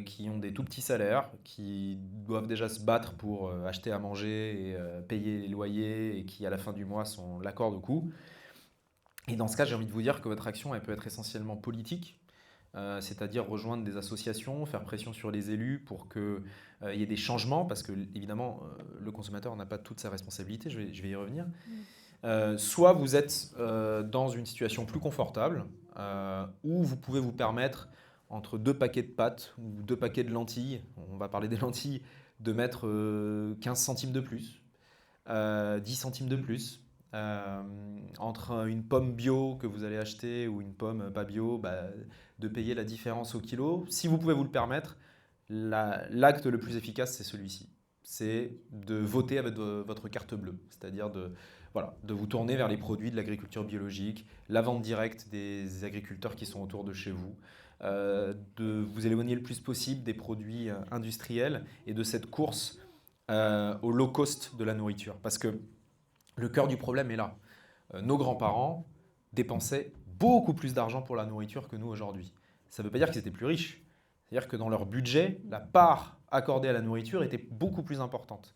qui ont des tout petits salaires, qui doivent déjà se battre pour acheter à manger et payer les loyers, et qui à la fin du mois sont la corde au cou. Et dans ce cas, j'ai envie de vous dire que votre action, elle peut être essentiellement politique, c'est-à-dire rejoindre des associations, faire pression sur les élus pour qu'il y ait des changements, parce que évidemment, le consommateur n'a pas toute sa responsabilité, je vais y revenir. Soit vous êtes dans une situation plus confortable, où vous pouvez vous permettre, entre 2 paquets de pâtes ou 2 paquets de lentilles, on va parler des lentilles, de mettre 15 centimes de plus, 10 centimes de plus. Entre une pomme bio que vous allez acheter ou une pomme pas bio, de payer la différence au kilo. Si vous pouvez vous le permettre, l'acte le plus efficace, c'est celui-ci. C'est de voter avec votre carte bleue, c'est-à-dire de vous tourner vers les produits de l'agriculture biologique, la vente directe des agriculteurs qui sont autour de chez vous, de vous éloigner le plus possible des produits industriels et de cette course au low cost de la nourriture. Parce que le cœur du problème est là. Nos grands-parents dépensaient beaucoup plus d'argent pour la nourriture que nous aujourd'hui. Ça ne veut pas dire qu'ils étaient plus riches. C'est-à-dire que dans leur budget, la part accordée à la nourriture était beaucoup plus importante.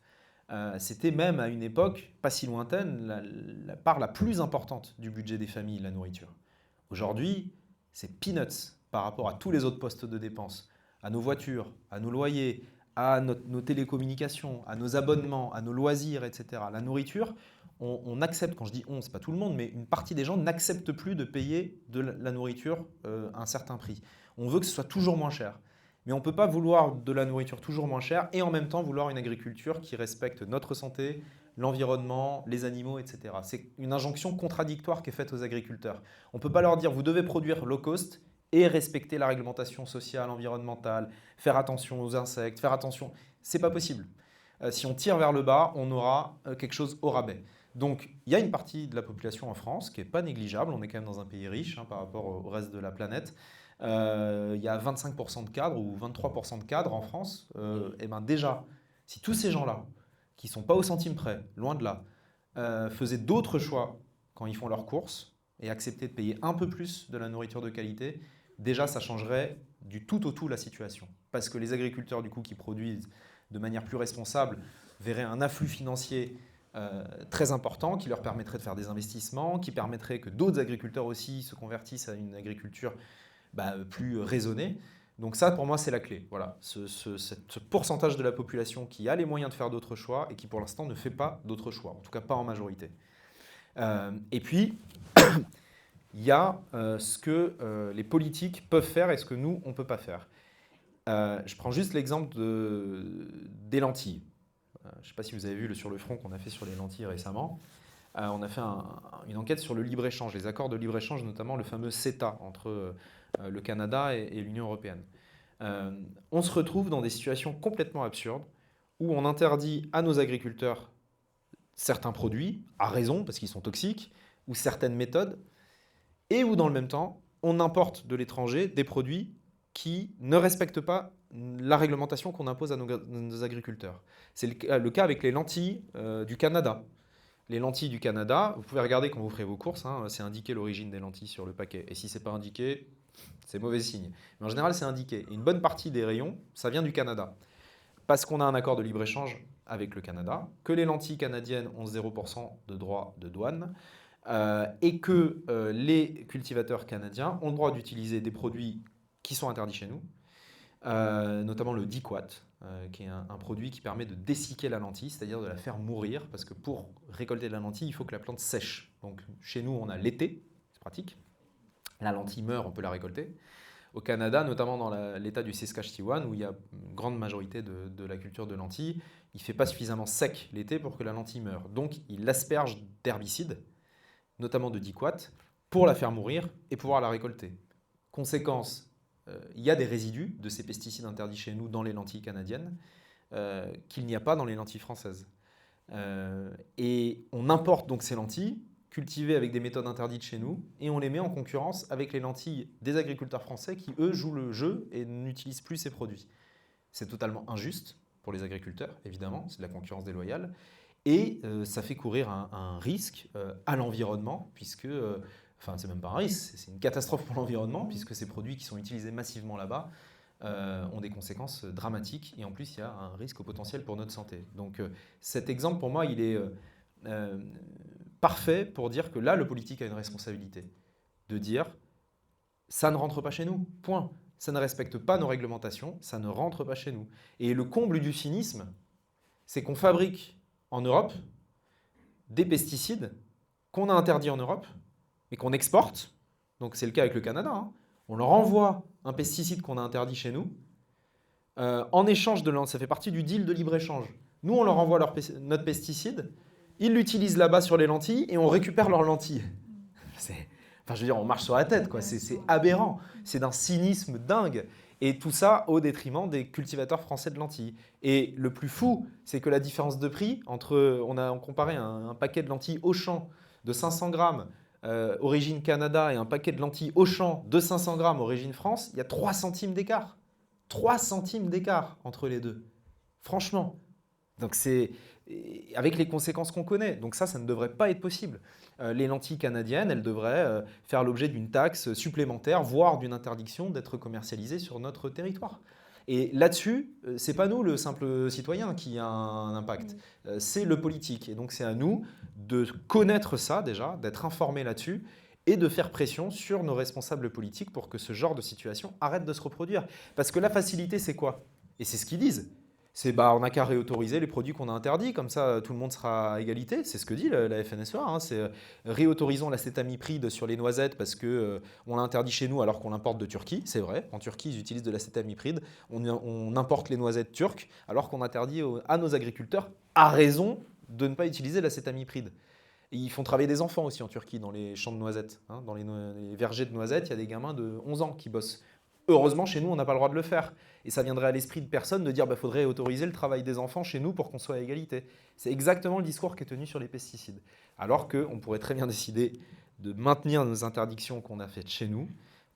C'était même à une époque pas si lointaine la part la plus importante du budget des familles, la nourriture. Aujourd'hui, c'est peanuts par rapport à tous les autres postes de dépenses, à nos voitures, à nos loyers, à nos télécommunications, à nos abonnements, à nos loisirs, etc. La nourriture, on accepte, quand je dis on, c'est pas tout le monde, mais une partie des gens n'acceptent plus de payer de la nourriture à un certain prix. On veut que ce soit toujours moins cher. Mais on ne peut pas vouloir de la nourriture toujours moins chère et en même temps vouloir une agriculture qui respecte notre santé, l'environnement, les animaux, etc. C'est une injonction contradictoire qui est faite aux agriculteurs. On ne peut pas leur dire vous devez produire low cost et respecter la réglementation sociale, environnementale, faire attention aux insectes, faire attention. C'est pas possible. Si on tire vers le bas, on aura quelque chose au rabais. Donc, il y a une partie de la population en France qui n'est pas négligeable. On est quand même dans un pays riche par rapport au reste de la planète. Il y a 25% de cadres ou 23% de cadres en France. Et ben déjà, si tous ces gens-là, qui ne sont pas au centime près, loin de là, faisaient d'autres choix quand ils font leurs courses et acceptaient de payer un peu plus de la nourriture de qualité, déjà ça changerait du tout au tout la situation. Parce que les agriculteurs du coup qui produisent de manière plus responsable verraient un afflux financier très important qui leur permettrait de faire des investissements, qui permettrait que d'autres agriculteurs aussi se convertissent à une agriculture plus raisonnée. Donc ça, pour moi, c'est la clé. Voilà, ce pourcentage de la population qui a les moyens de faire d'autres choix et qui, pour l'instant, ne fait pas d'autres choix, en tout cas pas en majorité. Et puis, il y a ce que les politiques peuvent faire et ce que nous, on ne peut pas faire. Je prends juste l'exemple des lentilles. Je ne sais pas si vous avez vu sur le front qu'on a fait sur les lentilles récemment. On a fait une enquête sur le libre-échange, les accords de libre-échange, notamment le fameux CETA entre le Canada et l'Union européenne. On se retrouve dans des situations complètement absurdes où on interdit à nos agriculteurs certains produits, à raison parce qu'ils sont toxiques, ou certaines méthodes, et où dans le même temps, on importe de l'étranger des produits qui ne respectent pas la réglementation qu'on impose à nos agriculteurs. C'est le cas avec les lentilles du Canada. Les lentilles du Canada, vous pouvez regarder quand vous ferez vos courses, c'est indiqué l'origine des lentilles sur le paquet. Et si ce n'est pas indiqué, c'est mauvais signe. Mais en général, c'est indiqué. Et une bonne partie des rayons, ça vient du Canada. Parce qu'on a un accord de libre-échange avec le Canada, que les lentilles canadiennes ont 0% de droit de douane, et que les cultivateurs canadiens ont le droit d'utiliser des produits qui sont interdits chez nous, notamment le diquat, qui est un produit qui permet de dessicquer la lentille, c'est-à-dire de la faire mourir, parce que pour récolter de la lentille, il faut que la plante sèche. Donc chez nous, on a l'été, c'est pratique. La lentille meurt, on peut la récolter. Au Canada, notamment dans l'état du Saskatchewan, où il y a une grande majorité de la culture de lentilles, il ne fait pas suffisamment sec l'été pour que la lentille meure. Donc il l'asperge d'herbicides, notamment de diquat, pour la faire mourir et pouvoir la récolter. Conséquence, il y a des résidus de ces pesticides interdits chez nous dans les lentilles canadiennes qu'il n'y a pas dans les lentilles françaises. Et on importe donc ces lentilles cultivées avec des méthodes interdites chez nous et on les met en concurrence avec les lentilles des agriculteurs français qui, eux, jouent le jeu et n'utilisent plus ces produits. C'est totalement injuste pour les agriculteurs, évidemment, c'est de la concurrence déloyale. Et ça fait courir un risque à l'environnement, puisque, enfin c'est même pas un risque, c'est une catastrophe pour l'environnement, puisque ces produits qui sont utilisés massivement là-bas ont des conséquences dramatiques, et en plus il y a un risque au potentiel pour notre santé. Donc cet exemple pour moi il est parfait pour dire que là le politique a une responsabilité, de dire ça ne rentre pas chez nous, point. Ça ne respecte pas nos réglementations, ça ne rentre pas chez nous. Et le comble du cynisme, c'est qu'on fabrique en Europe des pesticides qu'on a interdits en Europe, mais qu'on exporte. Donc c'est le cas avec le Canada. On leur envoie un pesticide qu'on a interdit chez nous. En échange de ça fait partie du deal de libre-échange. Nous, on leur envoie notre pesticide, ils l'utilisent là-bas sur les lentilles et on récupère leurs lentilles. Enfin, je veux dire, on marche sur la tête, quoi. C'est aberrant. C'est d'un cynisme dingue. Et tout ça au détriment des cultivateurs français de lentilles. Et le plus fou, c'est que la différence de prix entre, on a comparé un paquet de lentilles Auchan de 500 grammes origine Canada et un paquet de lentilles Auchan de 500 grammes origine France, il y a 3 centimes d'écart. 3 centimes d'écart entre les deux. Franchement. Donc c'est avec les conséquences qu'on connaît. Donc ça ne devrait pas être possible. Les lentilles canadiennes, elles devraient faire l'objet d'une taxe supplémentaire, voire d'une interdiction d'être commercialisées sur notre territoire. Et là-dessus, ce n'est pas nous, le simple citoyen, qui a un impact. C'est le politique. Et donc c'est à nous de connaître ça déjà, d'être informés là-dessus et de faire pression sur nos responsables politiques pour que ce genre de situation arrête de se reproduire. Parce que la facilité, c'est quoi? Et c'est ce qu'ils disent. C'est on n'a qu'à réautoriser les produits qu'on a interdits, comme ça tout le monde sera à égalité. C'est ce que dit la FNSEA. C'est réautorisons l'acétamipride sur les noisettes parce qu'on l'a interdit chez nous alors qu'on l'importe de Turquie. C'est vrai, en Turquie ils utilisent de l'acétamipride. On importe les noisettes turques alors qu'on interdit à nos agriculteurs, à raison, de ne pas utiliser l'acétamipride. Et ils font travailler des enfants aussi en Turquie dans les champs de noisettes. Dans les vergers de noisettes, il y a des gamins de 11 ans qui bossent heureusement, chez nous, on n'a pas le droit de le faire. Et ça viendrait à l'esprit de personne de dire qu'il faudrait autoriser le travail des enfants chez nous pour qu'on soit à égalité. C'est exactement le discours qui est tenu sur les pesticides. Alors qu'on pourrait très bien décider de maintenir nos interdictions qu'on a faites chez nous,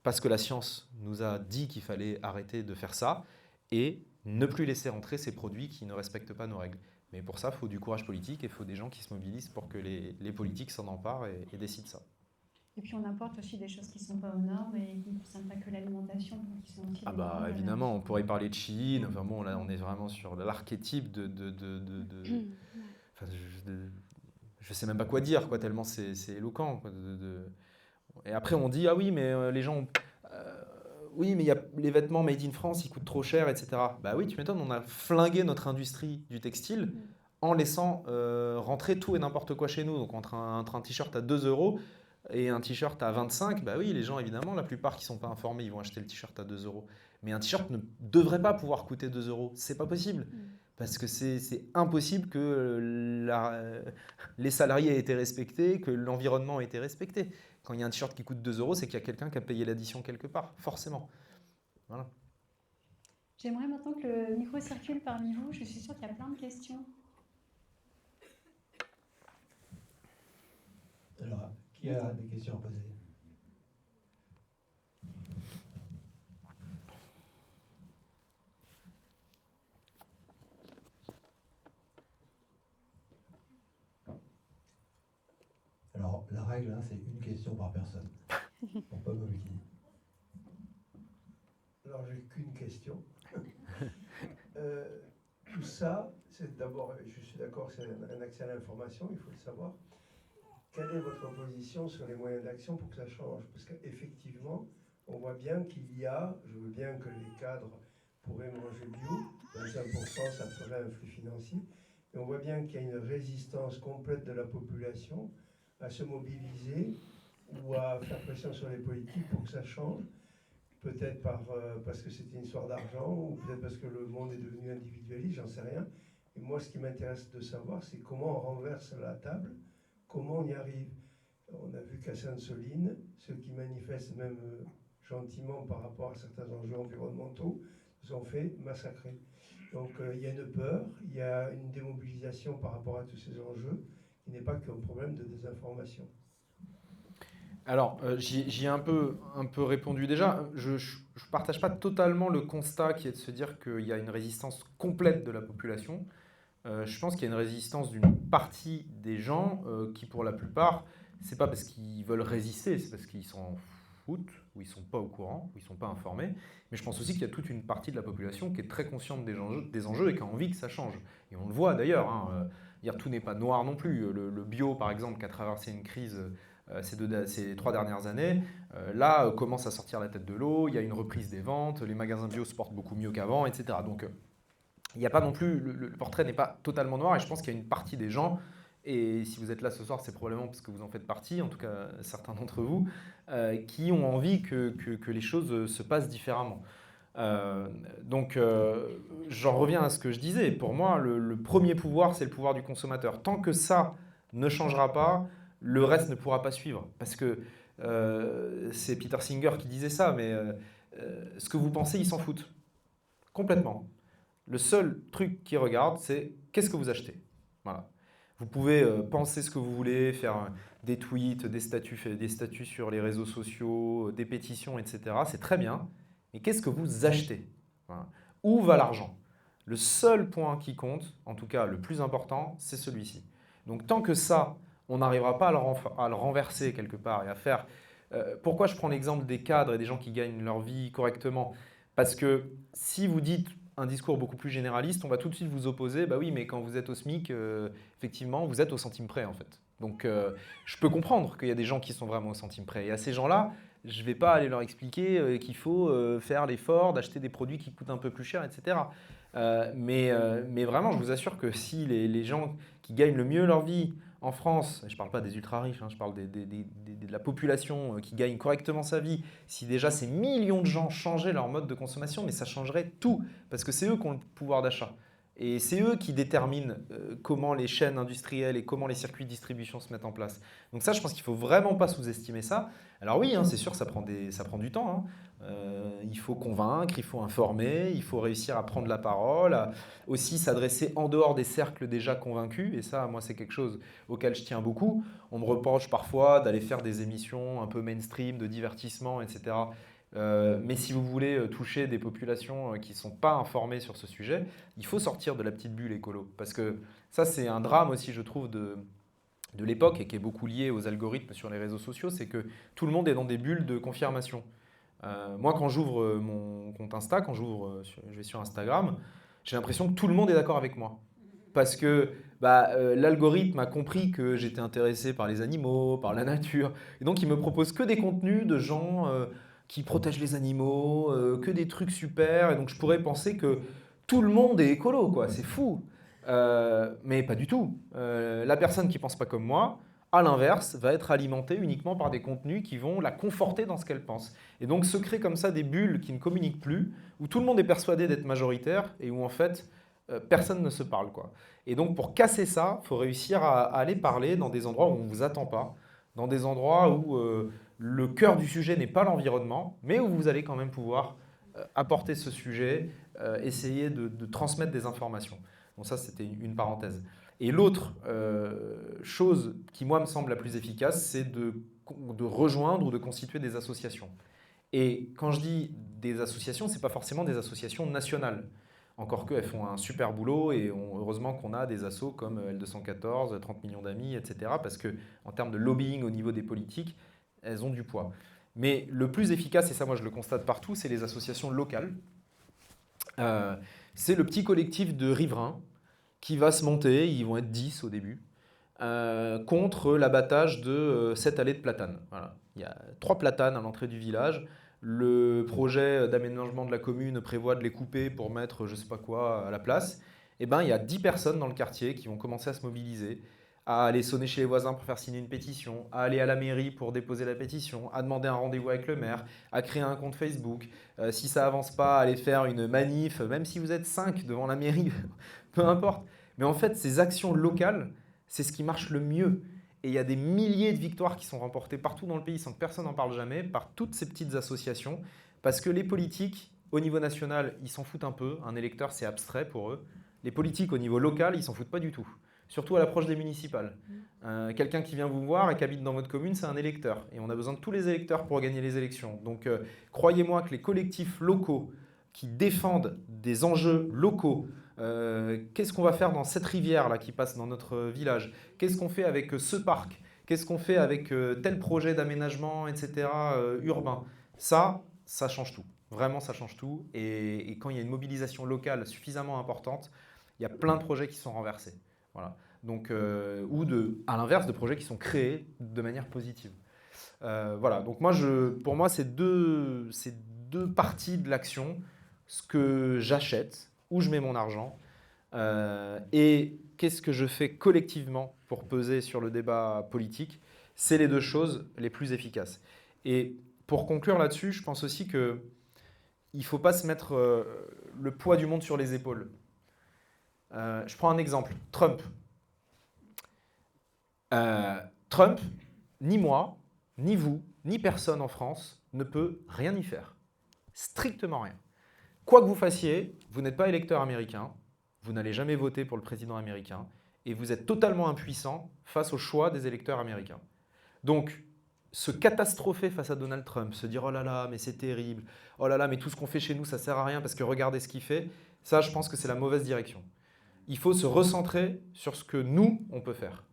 parce que la science nous a dit qu'il fallait arrêter de faire ça, et ne plus laisser entrer ces produits qui ne respectent pas nos règles. Mais pour ça, il faut du courage politique et il faut des gens qui se mobilisent pour que les politiques s'en emparent et décident ça. Et puis on importe aussi des choses qui ne sont pas aux normes et qui ne concernent pas que l'alimentation, qui sont aussi Ah des bah normes. évidemment, on pourrait parler de Chine. Enfin bon, là on est vraiment sur l'archétype enfin, je sais même pas quoi dire, quoi, tellement c'est éloquent. Quoi, Et après on dit ah oui mais les gens, oui mais il y a les vêtements made in France, ils coûtent trop cher, etc. Bah oui, tu m'étonnes, on a flingué notre industrie du textile en laissant rentrer tout et n'importe quoi chez nous. Donc entre un t-shirt à 2 euros et un t-shirt à 25, bah oui, les gens, évidemment, la plupart qui ne sont pas informés, ils vont acheter le t-shirt à 2 euros. Mais un t-shirt ne devrait pas pouvoir coûter 2 euros. C'est pas possible. Parce que c'est impossible que les salariés aient été respectés, que l'environnement ait été respecté. Quand il y a un t-shirt qui coûte 2 euros, c'est qu'il y a quelqu'un qui a payé l'addition quelque part, forcément. Voilà. J'aimerais maintenant que le micro circule parmi vous. Je suis sûre qu'il y a plein de questions. Alors, qui a des questions à poser? Alors, la règle, hein, c'est une question par personne, pour pas m'obliger. Alors, j'ai qu'une question. Tout ça, c'est d'abord, je suis d'accord, c'est un accès à l'information, il faut le savoir. Quelle est votre position sur les moyens d'action pour que ça change? Parce qu'effectivement, on voit bien qu'il y a, je veux bien que les cadres pourraient manger bio, 25% ça ferait un flux financier, mais on voit bien qu'il y a une résistance complète de la population à se mobiliser ou à faire pression sur les politiques pour que ça change. Peut-être parce que c'était une histoire d'argent, ou peut-être parce que le monde est devenu individualiste, j'en sais rien. Et moi, ce qui m'intéresse de savoir, c'est comment on renverse la table, comment on y arrive. On a vu qu'à Sainte-Soline, ceux qui manifestent même gentiment par rapport à certains enjeux environnementaux se sont fait massacrer. Donc il y a une peur, il y a une démobilisation par rapport à tous ces enjeux, qui n'est pas qu'un problème de désinformation. Alors, j'y ai un peu répondu déjà. Je ne partage pas totalement le constat qui est de se dire qu'il y a une résistance complète de la population. Je pense qu'il y a une résistance d'une partie des gens qui, pour la plupart, c'est pas parce qu'ils veulent résister, c'est parce qu'ils s'en foutent, ou ils sont pas au courant, ou ils sont pas informés. Mais je pense aussi qu'il y a toute une partie de la population qui est très consciente des enjeux et qui a envie que ça change. Et on le voit d'ailleurs, hein, tout n'est pas noir non plus. Le bio, par exemple, qui a traversé une crise ces 3 dernières années, là commence à sortir la tête de l'eau, il y a une reprise des ventes, les magasins bio se portent beaucoup mieux qu'avant, etc. Donc il n'y a pas non plus, le portrait n'est pas totalement noir et je pense qu'il y a une partie des gens, et si vous êtes là ce soir, c'est probablement parce que vous en faites partie, en tout cas certains d'entre vous, qui ont envie que les choses se passent différemment. Donc j'en reviens à ce que je disais, pour moi le premier pouvoir c'est le pouvoir du consommateur. Tant que ça ne changera pas, le reste ne pourra pas suivre. Parce que c'est Peter Singer qui disait ça, mais ce que vous pensez, ils s'en foutent. Complètement. Le seul truc qu'ils regardent, c'est qu'est-ce que vous achetez. Voilà. Vous pouvez penser ce que vous voulez, faire des tweets, des statuts sur les réseaux sociaux, des pétitions, etc. C'est très bien. Mais qu'est-ce que vous achetez? Voilà. Où va l'argent? Le seul point qui compte, en tout cas le plus important, c'est celui-ci. Donc tant que ça, on n'arrivera pas à le renverser quelque part et à faire... pourquoi je prends l'exemple des cadres et des gens qui gagnent leur vie correctement? Parce que si vous dites un discours beaucoup plus généraliste, on va tout de suite vous opposer, bah oui, mais quand vous êtes au SMIC, effectivement, vous êtes au centime près en fait. Donc je peux comprendre qu'il y a des gens qui sont vraiment au centime près. Et à ces gens-là, je ne vais pas aller leur expliquer qu'il faut faire l'effort d'acheter des produits qui coûtent un peu plus cher, etc. Mais vraiment, je vous assure que si les gens qui gagnent le mieux leur vie en France, je ne parle pas des ultra-riches, hein, je parle de la population qui gagne correctement sa vie, si déjà ces millions de gens changeaient leur mode de consommation, mais ça changerait tout, parce que c'est eux qui ont le pouvoir d'achat. Et c'est eux qui déterminent comment les chaînes industrielles et comment les circuits de distribution se mettent en place. Donc ça, je pense qu'il ne faut vraiment pas sous-estimer ça. Alors oui, hein, c'est sûr, ça prend du temps. Hein. Il faut convaincre, il faut informer, il faut réussir à prendre la parole, à aussi s'adresser en dehors des cercles déjà convaincus. Et ça, moi, c'est quelque chose auquel je tiens beaucoup. On me reproche parfois d'aller faire des émissions un peu mainstream, de divertissement, etc. Mais si vous voulez toucher des populations qui ne sont pas informées sur ce sujet, il faut sortir de la petite bulle écolo. Parce que ça, c'est un drame aussi, je trouve, de l'époque et qui est beaucoup lié aux algorithmes sur les réseaux sociaux, c'est que tout le monde est dans des bulles de confirmation. Moi, quand j'ouvre mon compte Insta, quand je vais sur Instagram, j'ai l'impression que tout le monde est d'accord avec moi. Parce que l'algorithme a compris que j'étais intéressé par les animaux, par la nature. Et donc, il me propose que des contenus de gens qui protègent les animaux, que des trucs super. Et donc, je pourrais penser que tout le monde est écolo, quoi. C'est fou. Mais pas du tout. La personne qui ne pense pas comme moi, à l'inverse, va être alimentée uniquement par des contenus qui vont la conforter dans ce qu'elle pense. Et donc, se créent comme ça des bulles qui ne communiquent plus, où tout le monde est persuadé d'être majoritaire et où en fait, personne ne se parle, quoi. Et donc, pour casser ça, il faut réussir à aller parler dans des endroits où on ne vous attend pas, dans des endroits où le cœur du sujet n'est pas l'environnement, mais où vous allez quand même pouvoir apporter ce sujet, essayer de transmettre des informations. Bon, ça, c'était une parenthèse. Et l'autre chose qui, moi, me semble la plus efficace, c'est de rejoindre ou de constituer des associations. Et quand je dis des associations, ce n'est pas forcément des associations nationales. Encore qu'elles font un super boulot et heureusement qu'on a des assos comme L214, 30 millions d'amis, etc. Parce qu'en termes de lobbying au niveau des politiques, elles ont du poids. Mais le plus efficace, et ça moi je le constate partout, c'est les associations locales. C'est le petit collectif de riverains qui va se monter, ils vont être 10 au début, contre l'abattage de 7 allées de platanes. Voilà. Il y a 3 platanes à l'entrée du village. Le projet d'aménagement de la commune prévoit de les couper pour mettre je ne sais pas quoi à la place. Et ben, il y a 10 personnes dans le quartier qui vont commencer à se mobiliser, à aller sonner chez les voisins pour faire signer une pétition, à aller à la mairie pour déposer la pétition, à demander un rendez-vous avec le maire, à créer un compte Facebook. Si ça avance pas, aller faire une manif, même si vous êtes 5 devant la mairie, peu importe. Mais en fait, ces actions locales, c'est ce qui marche le mieux. Et il y a des milliers de victoires qui sont remportées partout dans le pays sans que personne n'en parle jamais, par toutes ces petites associations, parce que les politiques, au niveau national, ils s'en foutent un peu. Un électeur, c'est abstrait pour eux. Les politiques, au niveau local, ils s'en foutent pas du tout. Surtout à l'approche des municipales. Quelqu'un qui vient vous voir et qui habite dans votre commune, c'est un électeur. Et on a besoin de tous les électeurs pour gagner les élections. Donc, croyez-moi que les collectifs locaux qui défendent des enjeux locaux, qu'est-ce qu'on va faire dans cette rivière là qui passe dans notre village? Qu'est-ce qu'on fait avec ce parc? Qu'est-ce qu'on fait avec tel projet d'aménagement, etc. Urbain? Ça change tout. Vraiment, ça change tout. Et quand il y a une mobilisation locale suffisamment importante, il y a plein de projets qui sont renversés. Voilà. Donc, à l'inverse, de projets qui sont créés de manière positive. Voilà. Donc pour moi, c'est deux parties de l'action. Ce que j'achète, où je mets mon argent, et qu'est-ce que je fais collectivement pour peser sur le débat politique, c'est les deux choses les plus efficaces. Et pour conclure là-dessus, je pense aussi qu'il ne faut pas se mettre le poids du monde sur les épaules. Je prends un exemple, Trump. Trump, ni moi, ni vous, ni personne en France ne peut rien y faire. Strictement rien. Quoi que vous fassiez, vous n'êtes pas électeur américain, vous n'allez jamais voter pour le président américain, et vous êtes totalement impuissant face au choix des électeurs américains. Donc, se catastropher face à Donald Trump, se dire « Oh là là, mais c'est terrible, oh là là, mais tout ce qu'on fait chez nous, ça ne sert à rien parce que regardez ce qu'il fait », ça, je pense que c'est la mauvaise direction. Il faut se recentrer sur ce que nous, on peut faire.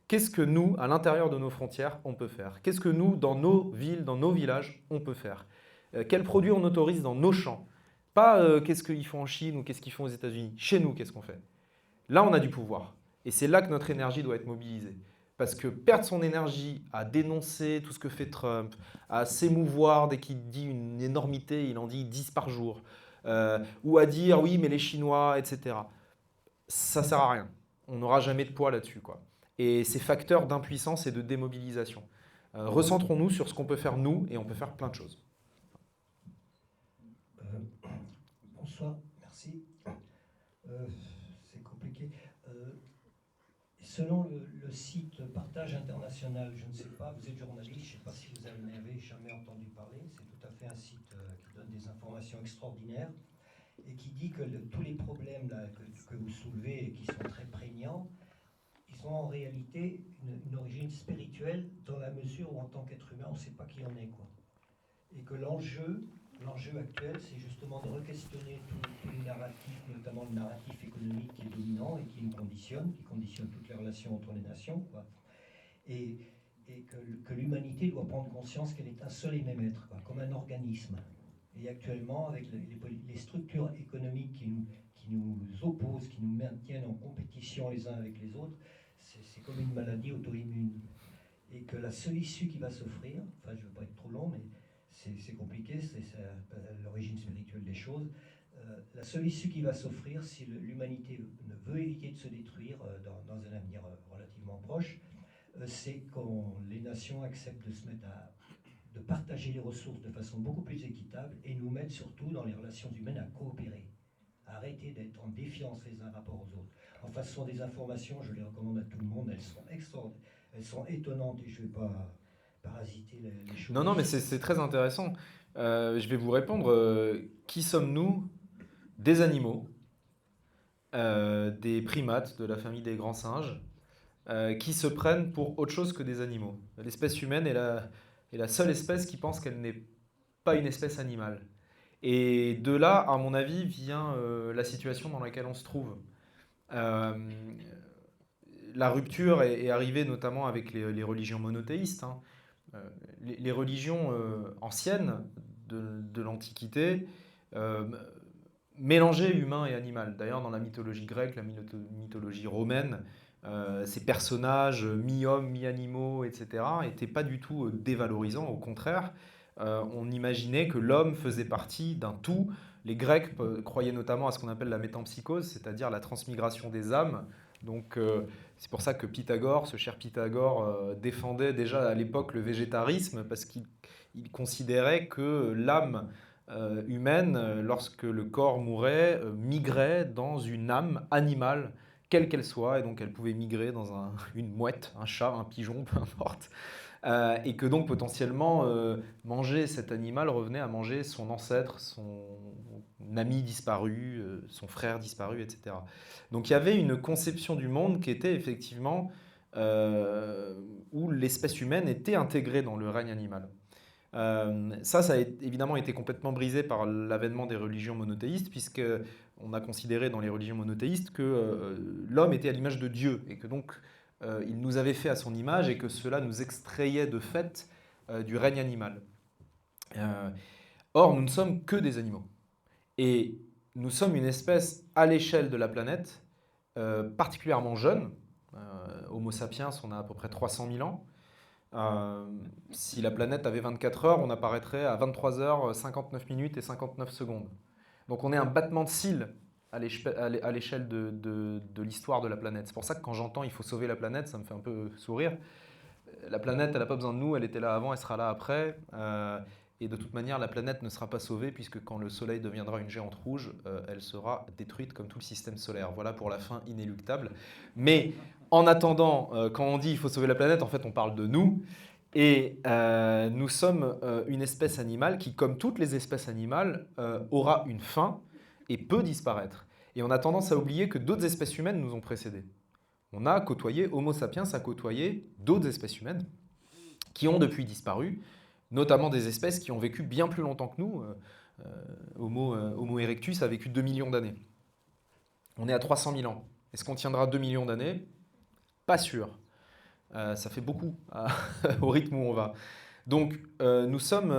Qu'est-ce que nous, à l'intérieur de nos frontières, on peut faire? Qu'est-ce que nous, dans nos villes, dans nos villages, on peut faire? Quels produits on autorise dans nos champs? Pas qu'est-ce qu'ils font en Chine ou qu'est-ce qu'ils font aux États-Unis. Chez nous, qu'est-ce qu'on fait? Là, on a du pouvoir. Et c'est là que notre énergie doit être mobilisée. Parce que perdre son énergie à dénoncer tout ce que fait Trump, à s'émouvoir dès qu'il dit une énormité, il en dit 10 par jour, ou à dire oui, mais les Chinois, etc. Ça ne sert à rien. On n'aura jamais de poids là-dessus, quoi. Et c'est facteur d'impuissance et de démobilisation. Recentrons-nous sur ce qu'on peut faire nous, et on peut faire plein de choses. Bonsoir, merci. compliqué. Selon le site Partage International, je ne sais pas, vous êtes journaliste, je ne sais pas si vous en avez jamais entendu parler, c'est tout à fait un site qui donne des informations extraordinaires et qui dit que tous les problèmes là, que vous soulevez et qui sont très prégnants, ils ont en réalité une origine spirituelle dans la mesure où en tant qu'être humain, on ne sait pas qui on est, quoi. Et que l'enjeu actuel, c'est justement de re-questionner tout le narratif, notamment le narratif économique qui est dominant et qui nous conditionne, qui conditionne toutes les relations entre les nations, quoi. Et que l'humanité doit prendre conscience qu'elle est un seul et même être, quoi, comme un organisme. Et actuellement, avec les structures économiques qui nous opposent, qui nous maintiennent en compétition les uns avec les autres, c'est comme une maladie auto-immune. Et que la seule issue qui va s'offrir, enfin je ne veux pas être trop long, mais c'est compliqué, c'est l'origine spirituelle des choses. La seule issue qui va s'offrir, si l'humanité ne veut éviter de se détruire dans un avenir relativement proche, c'est quand les nations acceptent de se mettre de partager les ressources de façon beaucoup plus équitable et nous mettre surtout dans les relations humaines à coopérer. Arrêter d'être en défiance les uns rapport aux autres. Enfin, ce sont des informations, je les recommande à tout le monde, elles sont étonnantes et je ne vais pas parasiter les choses. Non, mais c'est très intéressant. Je vais vous répondre. Qui sommes-nous? Des animaux, des primates de la famille des grands singes, qui se prennent pour autre chose que des animaux. L'espèce humaine est la seule espèce qui pense qu'elle n'est pas une espèce animale. Et de là, à mon avis, vient la situation dans laquelle on se trouve. La rupture est arrivée notamment avec les religions monothéistes. Hein. Les religions anciennes de l'Antiquité mélangeaient humain et animal. D'ailleurs, dans la mythologie grecque, la mythologie romaine, ces personnages mi-hommes, mi-animaux, etc., n'étaient pas du tout dévalorisants. Au contraire, on imaginait que l'homme faisait partie d'un tout. Les Grecs croyaient notamment à ce qu'on appelle la métempsychose, c'est-à-dire la transmigration des âmes. Donc, c'est pour ça que Pythagore, ce cher Pythagore, défendait déjà à l'époque le végétarisme, parce qu'il considérait que l'âme humaine, lorsque le corps mourait, migrait dans une âme animale, quelle qu'elle soit, et donc elle pouvait migrer dans une mouette, un chat, un pigeon, peu importe. Et que donc potentiellement manger cet animal revenait à manger son ancêtre, son ami disparu, son frère disparu, etc. Donc il y avait une conception du monde qui était effectivement où l'espèce humaine était intégrée dans le règne animal. Ça a évidemment été complètement brisé par l'avènement des religions monothéistes, puisque on a considéré dans les religions monothéistes que l'homme était à l'image de Dieu, et que donc il nous avait fait à son image, et que cela nous extrayait de fait du règne animal. Or, nous ne sommes que des animaux. Et nous sommes une espèce à l'échelle de la planète, particulièrement jeune. Homo sapiens, on a à peu près 300 000 ans. Si la planète avait 24 heures, on apparaîtrait à 23 heures, 59 minutes et 59 secondes. Donc on est un battement de cils à l'échelle de l'histoire de la planète. C'est pour ça que quand j'entends « il faut sauver la planète », ça me fait un peu sourire. La planète, elle n'a pas besoin de nous, elle était là avant, elle sera là après. Et de toute manière, la planète ne sera pas sauvée, puisque quand le Soleil deviendra une géante rouge, elle sera détruite comme tout le système solaire. Voilà pour la fin inéluctable. Mais en attendant, quand on dit « il faut sauver la planète », en fait, on parle de nous. Et nous sommes une espèce animale qui, comme toutes les espèces animales, aura une fin et peut disparaître. Et on a tendance à oublier que d'autres espèces humaines nous ont précédés. On a côtoyé, Homo sapiens a côtoyé d'autres espèces humaines qui ont depuis disparu, notamment des espèces qui ont vécu bien plus longtemps que nous. Homo erectus a vécu 2 millions d'années. On est à 300 000 ans. Est-ce qu'on tiendra 2 millions d'années? Pas sûr. Ça fait beaucoup au rythme où on va. Donc, nous sommes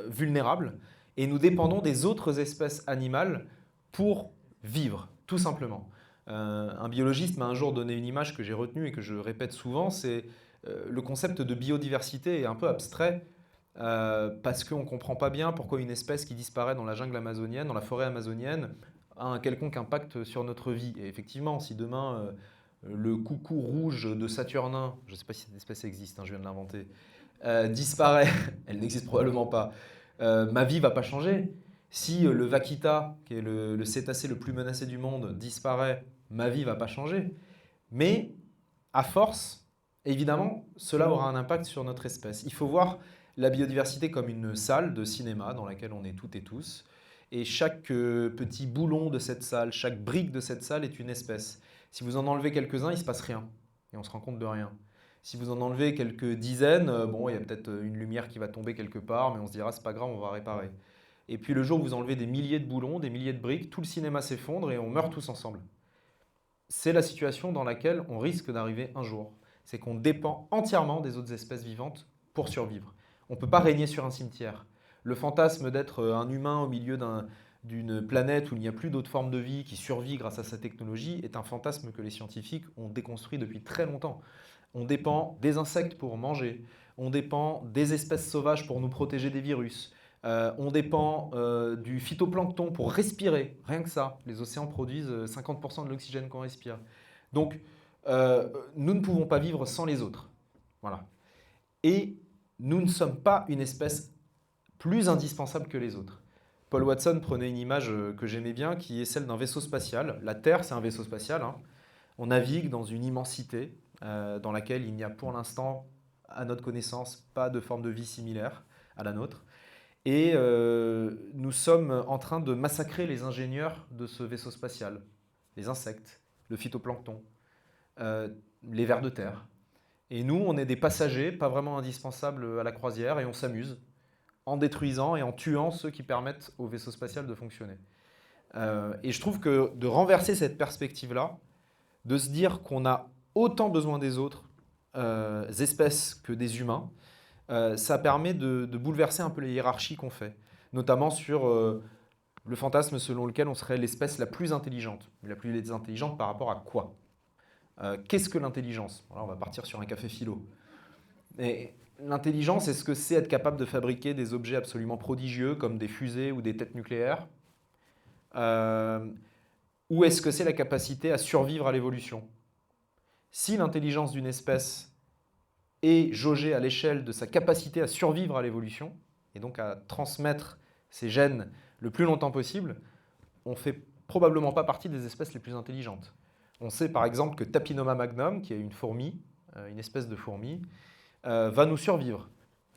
vulnérables et nous dépendons des autres espèces animales pour vivre, tout simplement. Un biologiste m'a un jour donné une image que j'ai retenue et que je répète souvent, c'est le concept de biodiversité est un peu abstrait parce qu'on ne comprend pas bien pourquoi une espèce qui disparaît dans la jungle amazonienne, dans la forêt amazonienne, a un quelconque impact sur notre vie. Et effectivement, si demain le coucou rouge de Saturnin, je ne sais pas si cette espèce existe, hein, je viens de l'inventer, disparaît, elle n'existe probablement pas, ma vie ne va pas changer. Si le vaquita, qui est le cétacé le plus menacé du monde, disparaît, ma vie ne va pas changer. Mais à force, évidemment, cela aura un impact sur notre espèce. Il faut voir la biodiversité comme une salle de cinéma dans laquelle on est toutes et tous. Et chaque petit boulon de cette salle, chaque brique de cette salle est une espèce. Si vous en enlevez quelques-uns, il ne se passe rien. Et on se rend compte de rien. Si vous en enlevez quelques dizaines, bon, il y a peut-être une lumière qui va tomber quelque part, mais on se dira, c'est pas grave, on va réparer. Et puis le jour où vous enlevez des milliers de boulons, des milliers de briques, tout le cinéma s'effondre et on meurt tous ensemble. C'est la situation dans laquelle on risque d'arriver un jour. C'est qu'on dépend entièrement des autres espèces vivantes pour survivre. On ne peut pas régner sur un cimetière. Le fantasme d'être un humain au milieu d'une planète où il n'y a plus d'autres formes de vie qui survit grâce à sa technologie est un fantasme que les scientifiques ont déconstruit depuis très longtemps. On dépend des insectes pour manger, on dépend des espèces sauvages pour nous protéger des virus, on dépend du phytoplancton pour respirer, rien que ça. Les océans produisent 50% de l'oxygène qu'on respire. Donc, nous ne pouvons pas vivre sans les autres. Voilà. Et nous ne sommes pas une espèce plus indispensable que les autres. Paul Watson prenait une image que j'aimais bien, qui est celle d'un vaisseau spatial. La Terre, c'est un vaisseau spatial. Hein. On navigue dans une immensité dans laquelle il n'y a pour l'instant, à notre connaissance, pas de forme de vie similaire à la nôtre. Et nous sommes en train de massacrer les ingénieurs de ce vaisseau spatial. Les insectes, le phytoplancton, les vers de terre. Et nous, on est des passagers, pas vraiment indispensables à la croisière, et on s'amuse en détruisant et en tuant ceux qui permettent au vaisseau spatial de fonctionner. Et je trouve que de renverser cette perspective-là, de se dire qu'on a autant besoin des autres espèces que des humains, ça permet de bouleverser un peu les hiérarchies qu'on fait, notamment sur le fantasme selon lequel on serait l'espèce la plus intelligente. La plus intelligente par rapport à quoi ? Qu'est-ce que l'intelligence ? Alors, on va partir sur un café philo. Et l'intelligence, est-ce que c'est être capable de fabriquer des objets absolument prodigieux comme des fusées ou des têtes nucléaires ? Ou est-ce que c'est la capacité à survivre à l'évolution ? Si l'intelligence d'une espèce est jaugée à l'échelle de sa capacité à survivre à l'évolution, et donc à transmettre ses gènes le plus longtemps possible, on ne fait probablement pas partie des espèces les plus intelligentes. On sait par exemple que Tapinoma magnum, qui est une fourmi, une espèce de fourmi, va nous survivre.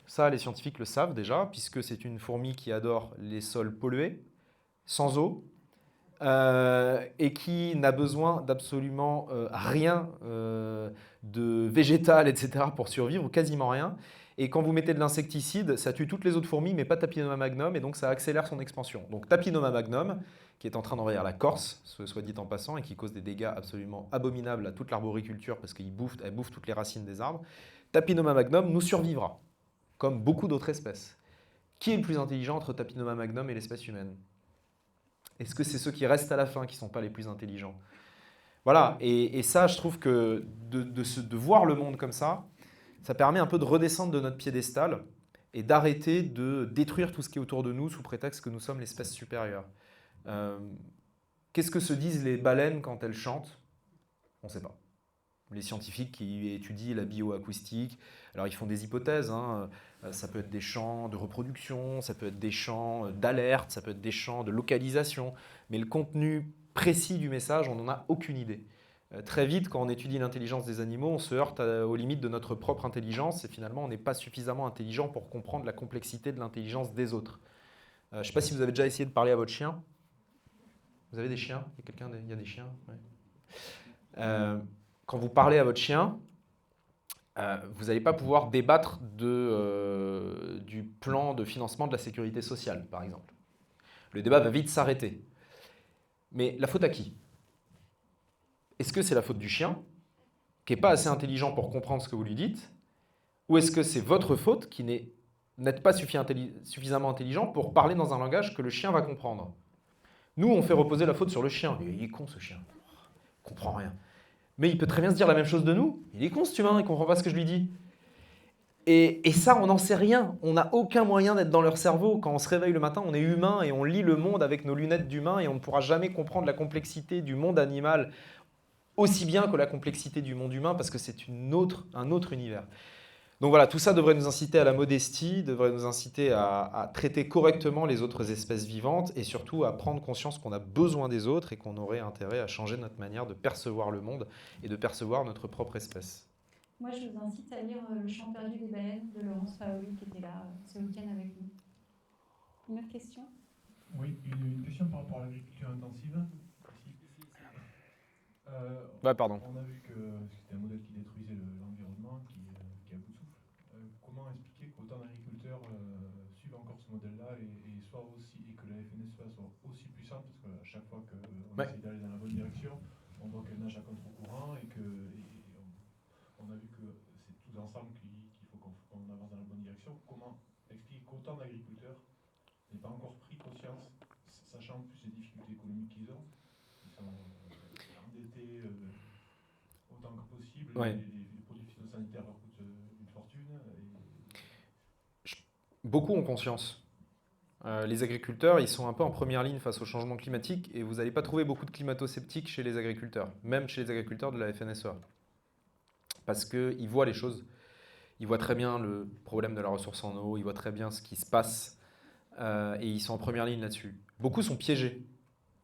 Ça, les scientifiques le savent déjà, puisque c'est une fourmi qui adore les sols pollués, sans eau, et qui n'a besoin d'absolument rien de végétal, etc. pour survivre, ou quasiment rien. Et quand vous mettez de l'insecticide, ça tue toutes les autres fourmis, mais pas Tapinoma magnum, et donc ça accélère son expansion. Donc Tapinoma magnum, qui est en train d'envahir la Corse, soit dit en passant, et qui cause des dégâts absolument abominables à toute l'arboriculture, parce qu'elle bouffe toutes les racines des arbres, Tapinoma magnum nous survivra, comme beaucoup d'autres espèces. Qui est le plus intelligent entre Tapinoma magnum et l'espèce humaine ? Est-ce que c'est ceux qui restent à la fin qui ne sont pas les plus intelligents ? Voilà, et ça, je trouve que de voir le monde comme ça permet un peu de redescendre de notre piédestal et d'arrêter de détruire tout ce qui est autour de nous sous prétexte que nous sommes l'espèce supérieure. Qu'est-ce que se disent les baleines quand elles chantent ? On ne sait pas. Les scientifiques qui étudient la bioacoustique, alors ils font des hypothèses, hein. Ça peut être des champs de reproduction, ça peut être des champs d'alerte, ça peut être des champs de localisation, mais le contenu précis du message, on n'en a aucune idée. Très vite, quand on étudie l'intelligence des animaux, on se heurte aux limites de notre propre intelligence et finalement on n'est pas suffisamment intelligent pour comprendre la complexité de l'intelligence des autres. Je ne sais pas si vous avez déjà essayé de parler à votre chien. Vous avez des chiens ? Il y a des chiens ? Ouais. Quand vous parlez à votre chien, vous n'allez pas pouvoir débattre du plan de financement de la sécurité sociale, par exemple. Le débat va vite s'arrêter. Mais la faute à qui ? Est-ce que c'est la faute du chien, qui n'est pas assez intelligent pour comprendre ce que vous lui dites ? Ou est-ce que c'est votre faute, qui n'êtes pas suffisamment intelligent pour parler dans un langage que le chien va comprendre ? Nous, on fait reposer la faute sur le chien. Il est con, ce chien. Il ne comprend rien. Mais il peut très bien se dire la même chose de nous. Il est con, cet humain, il ne comprend pas ce que je lui dis. Et ça, on n'en sait rien. On n'a aucun moyen d'être dans leur cerveau. Quand on se réveille le matin, on est humain et on lit le monde avec nos lunettes d'humain et on ne pourra jamais comprendre la complexité du monde animal aussi bien que la complexité du monde humain parce que c'est un autre univers. Donc voilà, tout ça devrait nous inciter à la modestie, devrait nous inciter à traiter correctement les autres espèces vivantes et surtout à prendre conscience qu'on a besoin des autres et qu'on aurait intérêt à changer notre manière de percevoir le monde et de percevoir notre propre espèce. Moi, je vous incite à lire Le Chant perdu des baleines de Laurence Faoli, qui était là ce week-end avec nous. Une autre question? Oui, une question par rapport à l'agriculture intensive. Pardon. On a vu que c'était un modèle qui détruisait l'environnement, qui est à bout de souffle. Comment expliquer qu'autant d'agriculteurs suivent encore ce modèle-là et que la FNSEA soit aussi puissante, parce qu'à chaque fois qu'on essaie d'aller dans la bonne direction, on voit qu'elle nage à contre-courant et on a vu que c'est tous ensemble qu'il faut qu'on avance dans la bonne direction. Comment expliquer qu'autant d'agriculteurs n'aient pas encore pris conscience, sachant en plus les difficultés économiques qu'ils ont, ils sont endettés autant que possible, Ouais. les produits phytosanitaires leur coûtent une fortune. Beaucoup ont conscience. Les agriculteurs, ils sont un peu en première ligne face au changement climatique et vous n'allez pas trouver beaucoup de climato-sceptiques chez les agriculteurs, même chez les agriculteurs de la FNSEA. Parce qu'ils voient les choses. Ils voient très bien le problème de la ressource en eau, ils voient très bien ce qui se passe et ils sont en première ligne là-dessus. Beaucoup sont piégés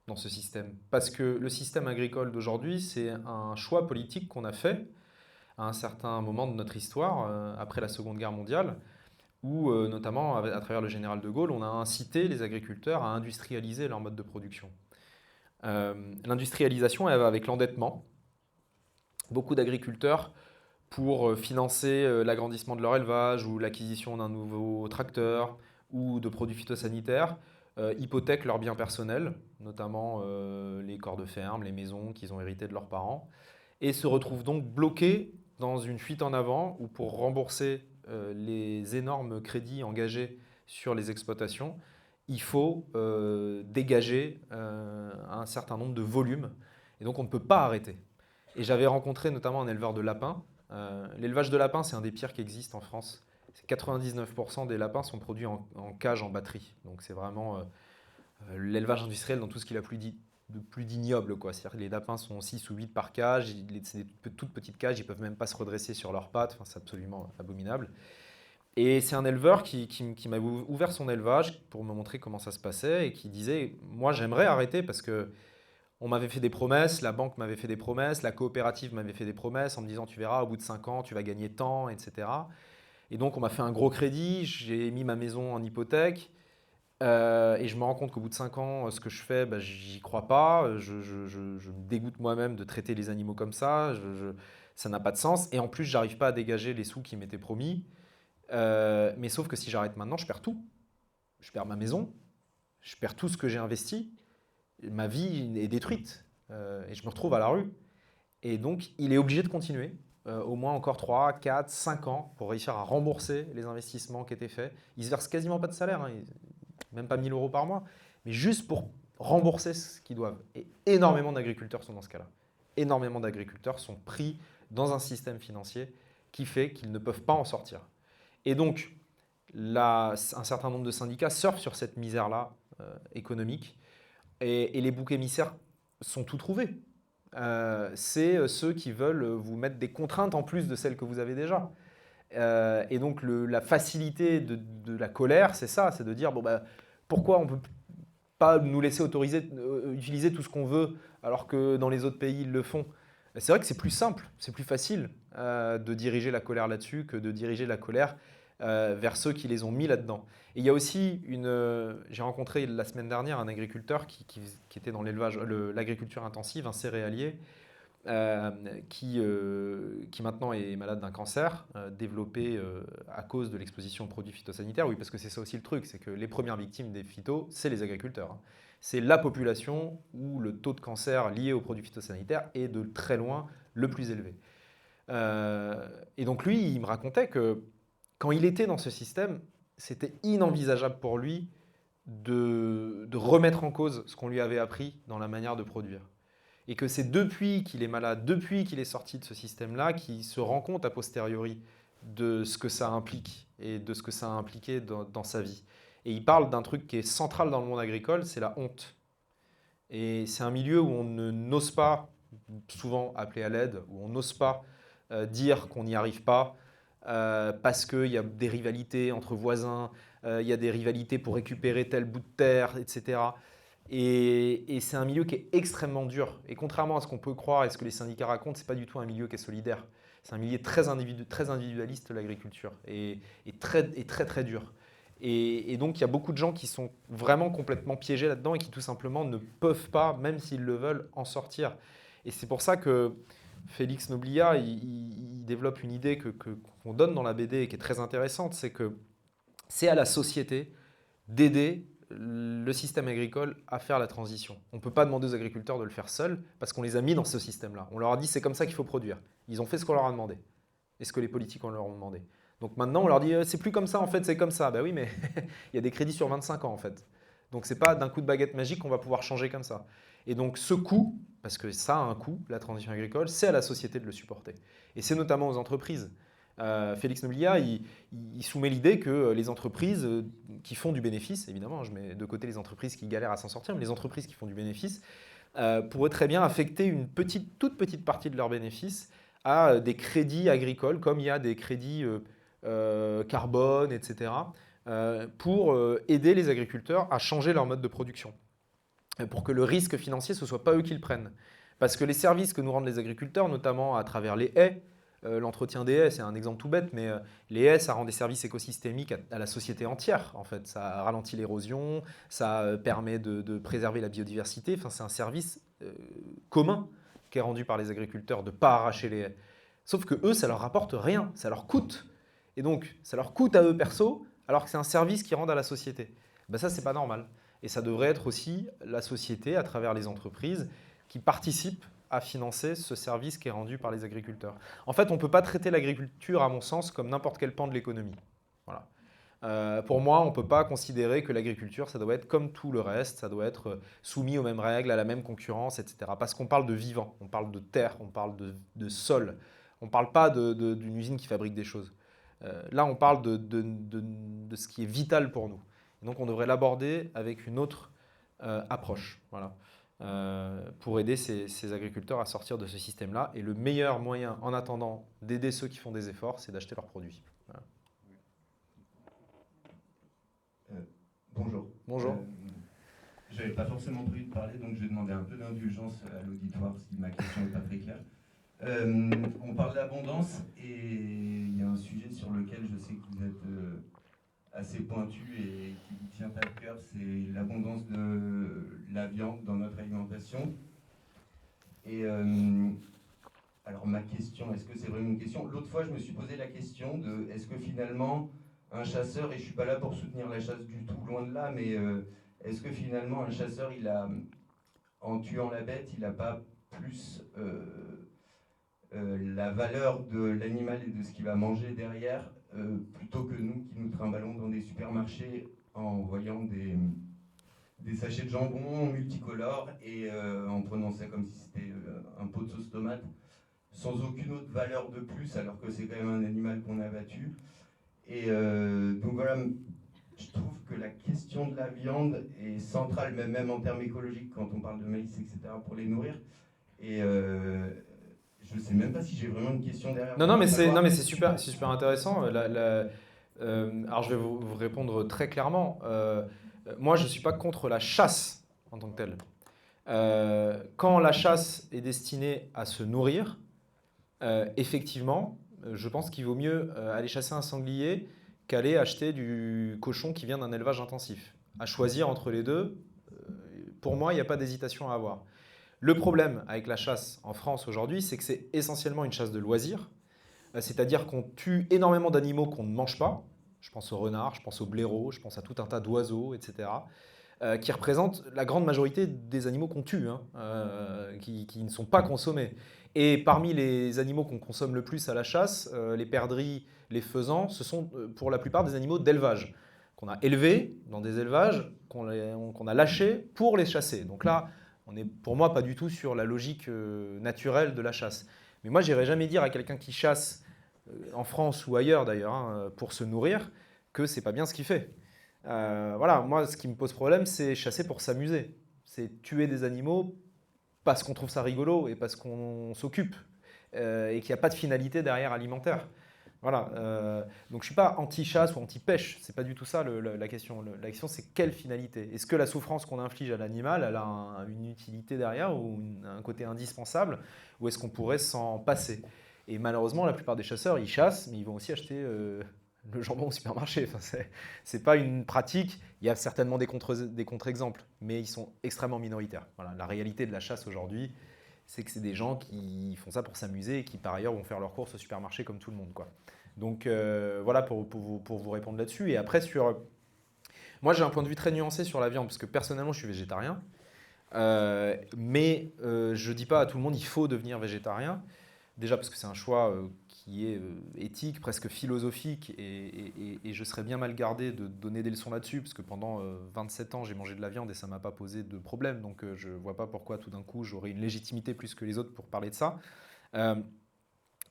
dans ce système parce que le système agricole d'aujourd'hui, c'est un choix politique qu'on a fait à un certain moment de notre histoire, après la Seconde Guerre mondiale, où notamment à travers le général de Gaulle, on a incité les agriculteurs à industrialiser leur mode de production. L'industrialisation, elle va avec l'endettement. Beaucoup d'agriculteurs, pour financer l'agrandissement de leur élevage ou l'acquisition d'un nouveau tracteur ou de produits phytosanitaires, hypothèquent leurs biens personnels, notamment les corps de ferme, les maisons qu'ils ont héritées de leurs parents, et se retrouvent donc bloqués dans une fuite en avant où pour rembourser les énormes crédits engagés sur les exploitations, il faut dégager un certain nombre de volumes. Et donc on ne peut pas arrêter. Et j'avais rencontré notamment un éleveur de lapins. L'élevage de lapins, c'est un des pires qui existe en France. 99% des lapins sont produits en cage en batterie. Donc c'est vraiment l'élevage industriel dans tout ce qu'il a de plus d'ignoble, quoi. C'est-à-dire que les lapins sont 6 ou 8 par cage, c'est des toutes petites cages, ils ne peuvent même pas se redresser sur leurs pattes, enfin, c'est absolument abominable. Et c'est un éleveur qui m'a ouvert son élevage pour me montrer comment ça se passait et qui disait « Moi, j'aimerais arrêter parce que on m'avait fait des promesses, la banque m'avait fait des promesses, la coopérative m'avait fait des promesses en me disant « Tu verras, au bout de 5 ans, tu vas gagner tant, etc. » Et donc, on m'a fait un gros crédit, j'ai mis ma maison en hypothèque. Et je me rends compte qu'au bout de 5 ans, ce que je fais, j'y crois pas. Je me dégoûte moi-même de traiter les animaux comme ça. Ça n'a pas de sens. Et en plus, j'arrive pas à dégager les sous qui m'étaient promis. Mais sauf que si j'arrête maintenant, je perds tout. Je perds ma maison. Je perds tout ce que j'ai investi. Ma vie est détruite. Et je me retrouve à la rue. Et donc, il est obligé de continuer. Au moins encore 3, 4, 5 ans pour réussir à rembourser les investissements qui étaient faits. Il se verse quasiment pas de salaire. Même pas 1 000 € par mois, mais juste pour rembourser ce qu'ils doivent. Et énormément d'agriculteurs sont dans ce cas-là. Énormément d'agriculteurs sont pris dans un système financier qui fait qu'ils ne peuvent pas en sortir. Et donc, un certain nombre de syndicats surfent sur cette misère-là économique, et les boucs émissaires sont tout trouvés. C'est ceux qui veulent vous mettre des contraintes en plus de celles que vous avez déjà. Et donc la facilité de la colère, c'est ça, c'est de dire pourquoi on ne peut pas nous laisser utiliser tout ce qu'on veut alors que dans les autres pays ils le font. C'est vrai que c'est plus simple, c'est plus facile de diriger la colère là-dessus que de diriger la colère vers ceux qui les ont mis là-dedans. Et il y a aussi j'ai rencontré la semaine dernière un agriculteur qui était dans l'agriculture intensive, un céréalier, qui maintenant est malade d'un cancer développé à cause de l'exposition aux produits phytosanitaires. Oui, parce que c'est ça aussi le truc, c'est que les premières victimes des phytos, c'est les agriculteurs. Hein. C'est la population où le taux de cancer lié aux produits phytosanitaires est de très loin le plus élevé. Et donc lui, il me racontait que quand il était dans ce système, c'était inenvisageable pour lui de remettre en cause ce qu'on lui avait appris dans la manière de produire. Et que c'est depuis qu'il est malade, depuis qu'il est sorti de ce système-là, qu'il se rend compte a posteriori de ce que ça implique et de ce que ça a impliqué dans sa vie. Et il parle d'un truc qui est central dans le monde agricole, c'est la honte. Et c'est un milieu où on n'ose pas souvent appeler à l'aide, où on n'ose pas dire qu'on n'y arrive pas, parce qu'il y a des rivalités entre voisins, il y a des rivalités pour récupérer tel bout de terre, etc. Et c'est un milieu qui est extrêmement dur. Et contrairement à ce qu'on peut croire et ce que les syndicats racontent, ce n'est pas du tout un milieu qui est solidaire. C'est un milieu très individualiste, l'agriculture, et très dur. Et donc, il y a beaucoup de gens qui sont vraiment complètement piégés là-dedans et qui tout simplement ne peuvent pas, même s'ils le veulent, en sortir. Et c'est pour ça que Félix Noblia, il développe une idée qu'on donne dans la BD et qui est très intéressante, c'est que c'est à la société d'aider le système agricole à faire la transition. On ne peut pas demander aux agriculteurs de le faire seuls parce qu'on les a mis dans ce système-là. On leur a dit c'est comme ça qu'il faut produire. Ils ont fait ce qu'on leur a demandé et ce que les politiques leur ont demandé. Donc maintenant, on leur dit c'est plus comme ça, en fait, c'est comme ça. Ben oui, mais il y a des crédits sur 25 ans, en fait. Donc c'est pas d'un coup de baguette magique qu'on va pouvoir changer comme ça. Et donc ce coût, parce que ça a un coût, la transition agricole, c'est à la société de le supporter. Et c'est notamment aux entreprises. Félix Noblia, il soumet l'idée que les entreprises qui font du bénéfice, évidemment, je mets de côté les entreprises qui galèrent à s'en sortir, mais les entreprises qui font du bénéfice pourraient très bien affecter une toute petite partie de leurs bénéfices à des crédits agricoles, comme il y a des crédits carbone, etc., pour aider les agriculteurs à changer leur mode de production, pour que le risque financier, ce ne soit pas eux qui le prennent. Parce que les services que nous rendent les agriculteurs, notamment à travers les haies, l'entretien des haies, c'est un exemple tout bête, mais les haies, ça rend des services écosystémiques à la société entière, en fait. Ça ralentit l'érosion, ça permet de préserver la biodiversité. Enfin, c'est un service commun qui est rendu par les agriculteurs de ne pas arracher les haies. Sauf que eux, ça leur rapporte rien, ça leur coûte. Et donc, ça leur coûte à eux perso, alors que c'est un service qu'ils rendent à la société. Ben ça, c'est pas normal. Et ça devrait être aussi la société, à travers les entreprises, qui participent à financer ce service qui est rendu par les agriculteurs. En fait, on ne peut pas traiter l'agriculture, à mon sens, comme n'importe quel pan de l'économie. Voilà. Pour moi, on ne peut pas considérer que l'agriculture, ça doit être comme tout le reste, ça doit être soumis aux mêmes règles, à la même concurrence, etc. Parce qu'on parle de vivant, on parle de terre, on parle de sol. On ne parle pas d'une usine qui fabrique des choses. Là, on parle de ce qui est vital pour nous. Et donc, on devrait l'aborder avec une autre approche. Voilà. Pour aider ces agriculteurs à sortir de ce système-là. Et le meilleur moyen, en attendant, d'aider ceux qui font des efforts, c'est d'acheter leurs produits. Voilà. Bonjour. Bonjour. Je n'avais pas forcément prévu de parler, donc je vais demander un peu d'indulgence à l'auditoire si ma question n'est pas très claire. On parle d'abondance et il y a un sujet sur lequel je sais que vous êtes assez pointu et qui vous tient à cœur, c'est l'abondance de la viande dans notre alimentation. Et alors ma question, est-ce que c'est vraiment une question? L'autre fois, je me suis posé la question de est-ce que finalement un chasseur, et je ne suis pas là pour soutenir la chasse du tout, loin de là, mais est-ce que finalement un chasseur, en tuant la bête, il n'a pas plus la valeur de l'animal et de ce qu'il va manger derrière, plutôt que nous qui nous trimballons dans des supermarchés en voyant des sachets de jambon multicolores et en prenant ça comme si c'était un pot de sauce tomate, sans aucune autre valeur de plus, alors que c'est quand même un animal qu'on a abattu. Et donc voilà, je trouve que la question de la viande est centrale, même en termes écologiques, quand on parle de maïs, etc., pour les nourrir. Et je ne sais même pas si j'ai vraiment une question derrière. Non, mais c'est super intéressant. Alors, je vais vous répondre très clairement. Moi, je ne suis pas contre la chasse en tant que telle. Quand la chasse est destinée à se nourrir, effectivement, je pense qu'il vaut mieux aller chasser un sanglier qu'aller acheter du cochon qui vient d'un élevage intensif. À choisir entre les deux, pour moi, il n'y a pas d'hésitation à avoir. Le problème avec la chasse en France aujourd'hui, c'est que c'est essentiellement une chasse de loisirs, c'est-à-dire qu'on tue énormément d'animaux qu'on ne mange pas. Je pense aux renards, je pense aux blaireaux, je pense à tout un tas d'oiseaux, etc., qui représentent la grande majorité des animaux qu'on tue, qui ne sont pas consommés. Et parmi les animaux qu'on consomme le plus à la chasse, les perdrix, les faisans, ce sont pour la plupart des animaux d'élevage, qu'on a élevés dans des élevages, qu'on a lâchés pour les chasser. Donc là, on n'est pour moi pas du tout sur la logique naturelle de la chasse. Mais moi, je n'irai jamais dire à quelqu'un qui chasse, en France ou ailleurs d'ailleurs, pour se nourrir, que ce n'est pas bien ce qu'il fait. Voilà, moi, ce qui me pose problème, c'est chasser pour s'amuser. C'est tuer des animaux parce qu'on trouve ça rigolo et parce qu'on s'occupe et qu'il n'y a pas de finalité derrière alimentaire. Voilà. Donc je suis pas anti-chasse ou anti-pêche. C'est pas du tout ça la question. La question, c'est quelle finalité? Est-ce que la souffrance qu'on inflige à l'animal, elle a une utilité derrière ou un côté indispensable, ou est-ce qu'on pourrait s'en passer? Et malheureusement, la plupart des chasseurs, ils chassent, mais ils vont aussi acheter le jambon au supermarché. Enfin, c'est pas une pratique. Il y a certainement des contre-exemples, mais ils sont extrêmement minoritaires. Voilà. La réalité de la chasse aujourd'hui, c'est que c'est des gens qui font ça pour s'amuser et qui par ailleurs vont faire leurs courses au supermarché comme tout le monde, quoi. Donc voilà pour vous répondre là-dessus. Et après, moi j'ai un point de vue très nuancé sur la viande, parce que personnellement je suis végétarien. Mais je ne dis pas à tout le monde il faut devenir végétarien. Déjà parce que c'est un choix qui est éthique, presque philosophique, et je serais bien mal gardé de donner des leçons là-dessus, parce que pendant 27 ans j'ai mangé de la viande et ça ne m'a pas posé de problème, donc je ne vois pas pourquoi tout d'un coup j'aurais une légitimité plus que les autres pour parler de ça.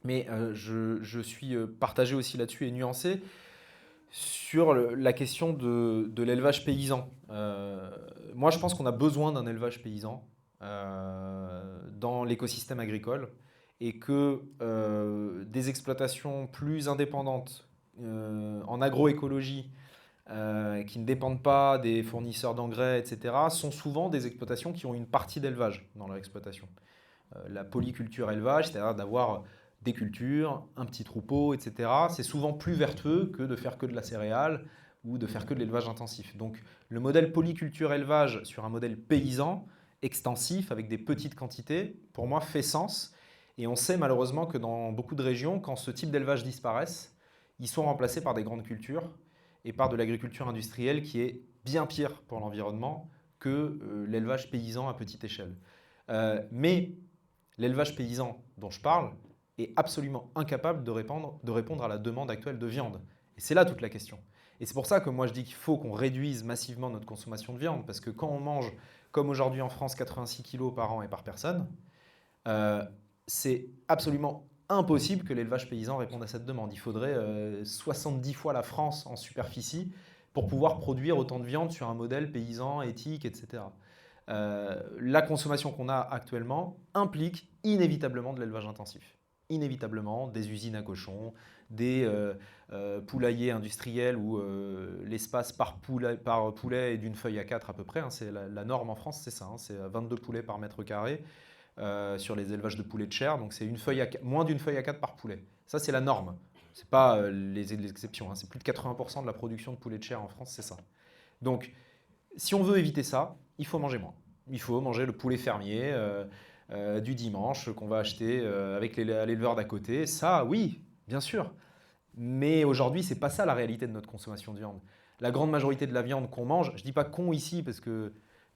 Mais je suis partagé aussi là-dessus et nuancé sur la question de l'élevage paysan. Moi je pense qu'on a besoin d'un élevage paysan dans l'écosystème agricole, et que des exploitations plus indépendantes en agroécologie, qui ne dépendent pas des fournisseurs d'engrais, etc., sont souvent des exploitations qui ont une partie d'élevage dans leur exploitation. La polyculture élevage, c'est-à-dire d'avoir des cultures, un petit troupeau, etc., c'est souvent plus vertueux que de faire que de la céréale ou de faire que de l'élevage intensif. Donc le modèle polyculture élevage sur un modèle paysan, extensif, avec des petites quantités, pour moi fait sens. Et on sait malheureusement que dans beaucoup de régions, quand ce type d'élevage disparaissent, ils sont remplacés par des grandes cultures et par de l'agriculture industrielle qui est bien pire pour l'environnement que l'élevage paysan à petite échelle. Mais l'élevage paysan dont je parle est absolument incapable de répondre à la demande actuelle de viande. Et c'est là toute la question. Et c'est pour ça que moi je dis qu'il faut qu'on réduise massivement notre consommation de viande, parce que quand on mange, comme aujourd'hui en France, 86 kg par an et par personne, c'est absolument impossible que l'élevage paysan réponde à cette demande. Il faudrait 70 fois la France en superficie pour pouvoir produire autant de viande sur un modèle paysan, éthique, etc. La consommation qu'on a actuellement implique inévitablement de l'élevage intensif. Inévitablement, des usines à cochons, des poulaillers industriels où l'espace par poulet est d'une feuille à 4 à peu près. Hein, c'est la norme en France, c'est ça. Hein, c'est 22 poulets par mètre carré. Sur les élevages de poulets de chair, donc c'est moins d'une feuille à 4 par poulet. Ça, c'est la norme. Ce n'est pas les exceptions. Hein. C'est plus de 80% de la production de poulets de chair en France, c'est ça. Donc, si on veut éviter ça, il faut manger moins. Il faut manger le poulet fermier du dimanche qu'on va acheter avec l'éleveur d'à côté. Ça, oui, bien sûr. Mais aujourd'hui, ce n'est pas ça la réalité de notre consommation de viande. La grande majorité de la viande qu'on mange, je ne dis pas qu'on ici, parce que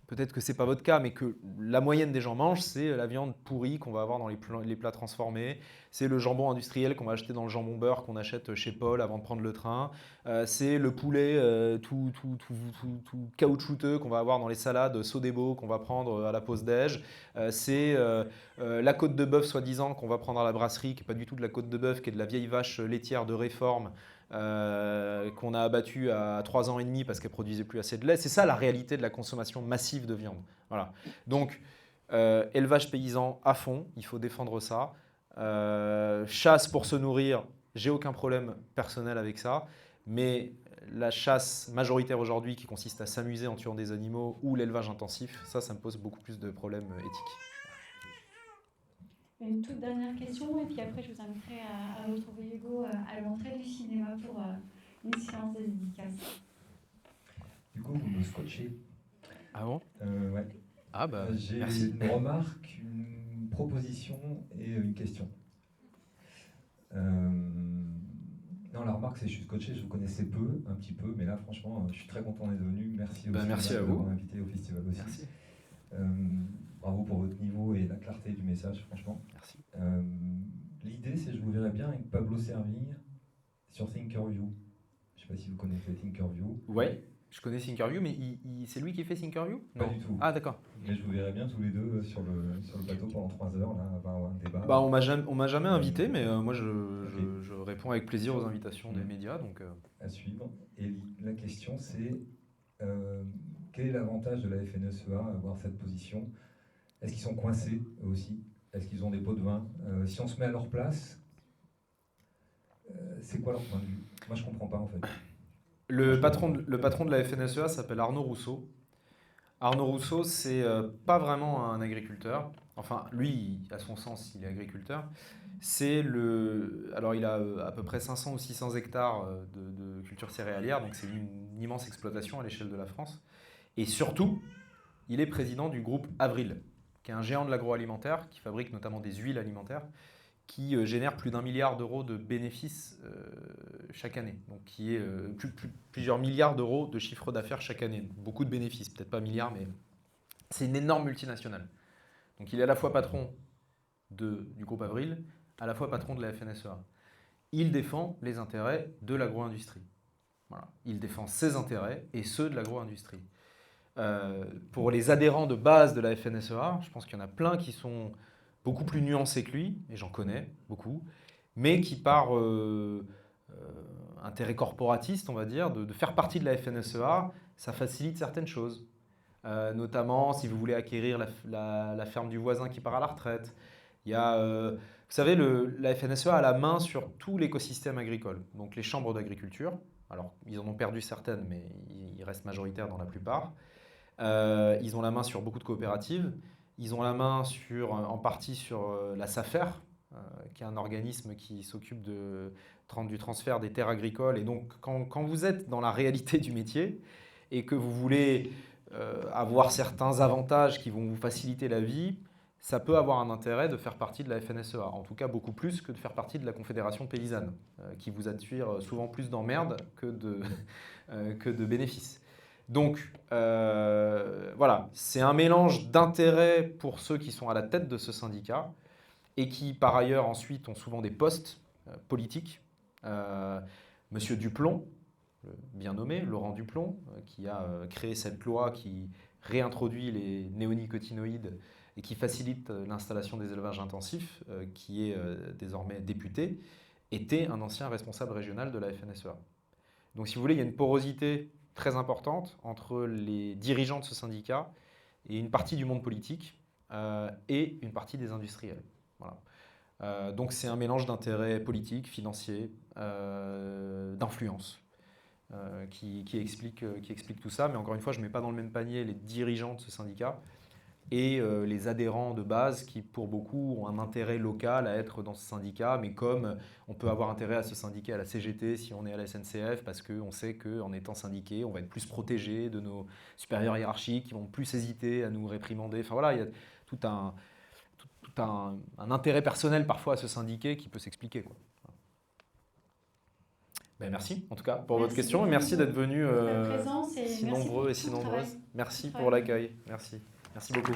peut-être que ce n'est pas votre cas, mais que la moyenne des gens mangent, c'est la viande pourrie qu'on va avoir dans les plats transformés, c'est le jambon industriel qu'on va acheter dans le jambon beurre qu'on achète chez Paul avant de prendre le train, c'est le poulet tout caoutchouteux qu'on va avoir dans les salades Sodebo qu'on va prendre à la pause déj, c'est la côte de bœuf soi-disant qu'on va prendre à la brasserie, qui n'est pas du tout de la côte de bœuf, qui est de la vieille vache laitière de réforme, qu'on a abattu à 3 ans et demi parce qu'elle produisait plus assez de lait. C'est ça la réalité de la consommation massive de viande. Voilà. Donc, élevage paysan à fond, il faut défendre ça. Chasse pour se nourrir, j'ai aucun problème personnel avec ça. Mais la chasse majoritaire aujourd'hui qui consiste à s'amuser en tuant des animaux ou l'élevage intensif, ça me pose beaucoup plus de problèmes éthiques. Une toute dernière question, et puis après je vous inviterai à retrouver Hugo à l'entrée du cinéma pour une séance de dédicace. Du coup, vous me scotchez. Ah bon? Ouais. Ah bah, j'ai merci. une remarque, une proposition et une question. Non, la remarque, c'est que je suis scotché, je vous connaissais peu, un petit peu, mais là, franchement, je suis très content d'être venu. Merci aussi merci à de vous. m'avoir invité au festival aussi. Merci. Bravo pour votre niveau et la clarté du message, franchement. Merci. L'idée, c'est que je vous verrais bien avec Pablo Servigne sur Thinkerview. Je ne sais pas si vous connaissez Thinkerview. Ouais, je connais Thinkerview, mais c'est lui qui fait Thinkerview? Pas du tout. Ah d'accord. Mais je vous verrais bien tous les deux sur le bateau pendant 3 heures, là, avoir un débat. Bah, on m'a jamais invité, mais moi je réponds avec plaisir aux invitations des médias. Donc, à suivre. Et la question, c'est quel est l'avantage de la FNSEA à avoir cette position? Est-ce qu'ils sont coincés eux aussi? Est-ce qu'ils ont des pots de vin? Si on se met à leur place, C'est quoi leur point de vue? Moi, je comprends pas, en fait. Le patron de la FNSEA s'appelle Arnaud Rousseau. Arnaud Rousseau, c'est pas vraiment un agriculteur. Enfin, lui, à son sens, il est agriculteur. Alors, il a à peu près 500 ou 600 hectares de culture céréalière, donc c'est une immense exploitation à l'échelle de la France. Et surtout, il est président du groupe Avril, qui est un géant de l'agroalimentaire, qui fabrique notamment des huiles alimentaires, qui génère plus d'1 milliard d'euros de bénéfices chaque année. Donc qui est plusieurs milliards d'euros de chiffre d'affaires chaque année. Beaucoup de bénéfices, peut-être pas milliards, mais c'est une énorme multinationale. Donc il est à la fois patron du groupe Avril, à la fois patron de la FNSEA. Il défend les intérêts de l'agro-industrie. Voilà. Il défend ses intérêts et ceux de l'agro-industrie. Pour les adhérents de base de la FNSEA, je pense qu'il y en a plein qui sont beaucoup plus nuancés que lui, et j'en connais beaucoup, mais qui par intérêt corporatiste, on va dire, de faire partie de la FNSEA, ça facilite certaines choses. Notamment si vous voulez acquérir la ferme du voisin qui part à la retraite. Il y a, vous savez, la FNSEA a la main sur tout l'écosystème agricole. Donc les chambres d'agriculture, alors ils en ont perdu certaines, mais ils restent majoritaires dans la plupart. Ils ont la main sur beaucoup de coopératives. Ils ont la main en partie sur la SAFER, qui est un organisme qui s'occupe du transfert des terres agricoles. Et donc, quand vous êtes dans la réalité du métier et que vous voulez avoir certains avantages qui vont vous faciliter la vie, ça peut avoir un intérêt de faire partie de la FNSEA. En tout cas, beaucoup plus que de faire partie de la Confédération paysanne, qui vous attire souvent plus d'emmerdes que de bénéfices. Donc, voilà, c'est un mélange d'intérêts pour ceux qui sont à la tête de ce syndicat et qui, par ailleurs, ensuite, ont souvent des postes politiques. Monsieur Duplon, le bien nommé, Laurent Duplon, qui a créé cette loi qui réintroduit les néonicotinoïdes et qui facilite l'installation des élevages intensifs, qui est désormais député, était un ancien responsable régional de la FNSEA. Donc, si vous voulez, il y a une porosité très importante entre les dirigeants de ce syndicat et une partie du monde politique et une partie des industriels. Voilà. Donc c'est un mélange d'intérêts politiques, financiers, d'influence qui explique tout ça. Mais encore une fois, je ne mets pas dans le même panier les dirigeants de ce syndicat et les adhérents de base qui, pour beaucoup, ont un intérêt local à être dans ce syndicat, mais comme on peut avoir intérêt à se syndiquer à la CGT si on est à la SNCF, parce qu'on sait qu'en étant syndiqué, on va être plus protégé de nos supérieurs hiérarchiques, qui vont plus hésiter à nous réprimander. Enfin voilà, il y a tout un intérêt personnel parfois à se syndiquer qui peut s'expliquer, quoi. Ben merci en tout cas pour votre question et merci d'être venus si nombreux et si nombreuses. Merci pour l'accueil. Merci beaucoup.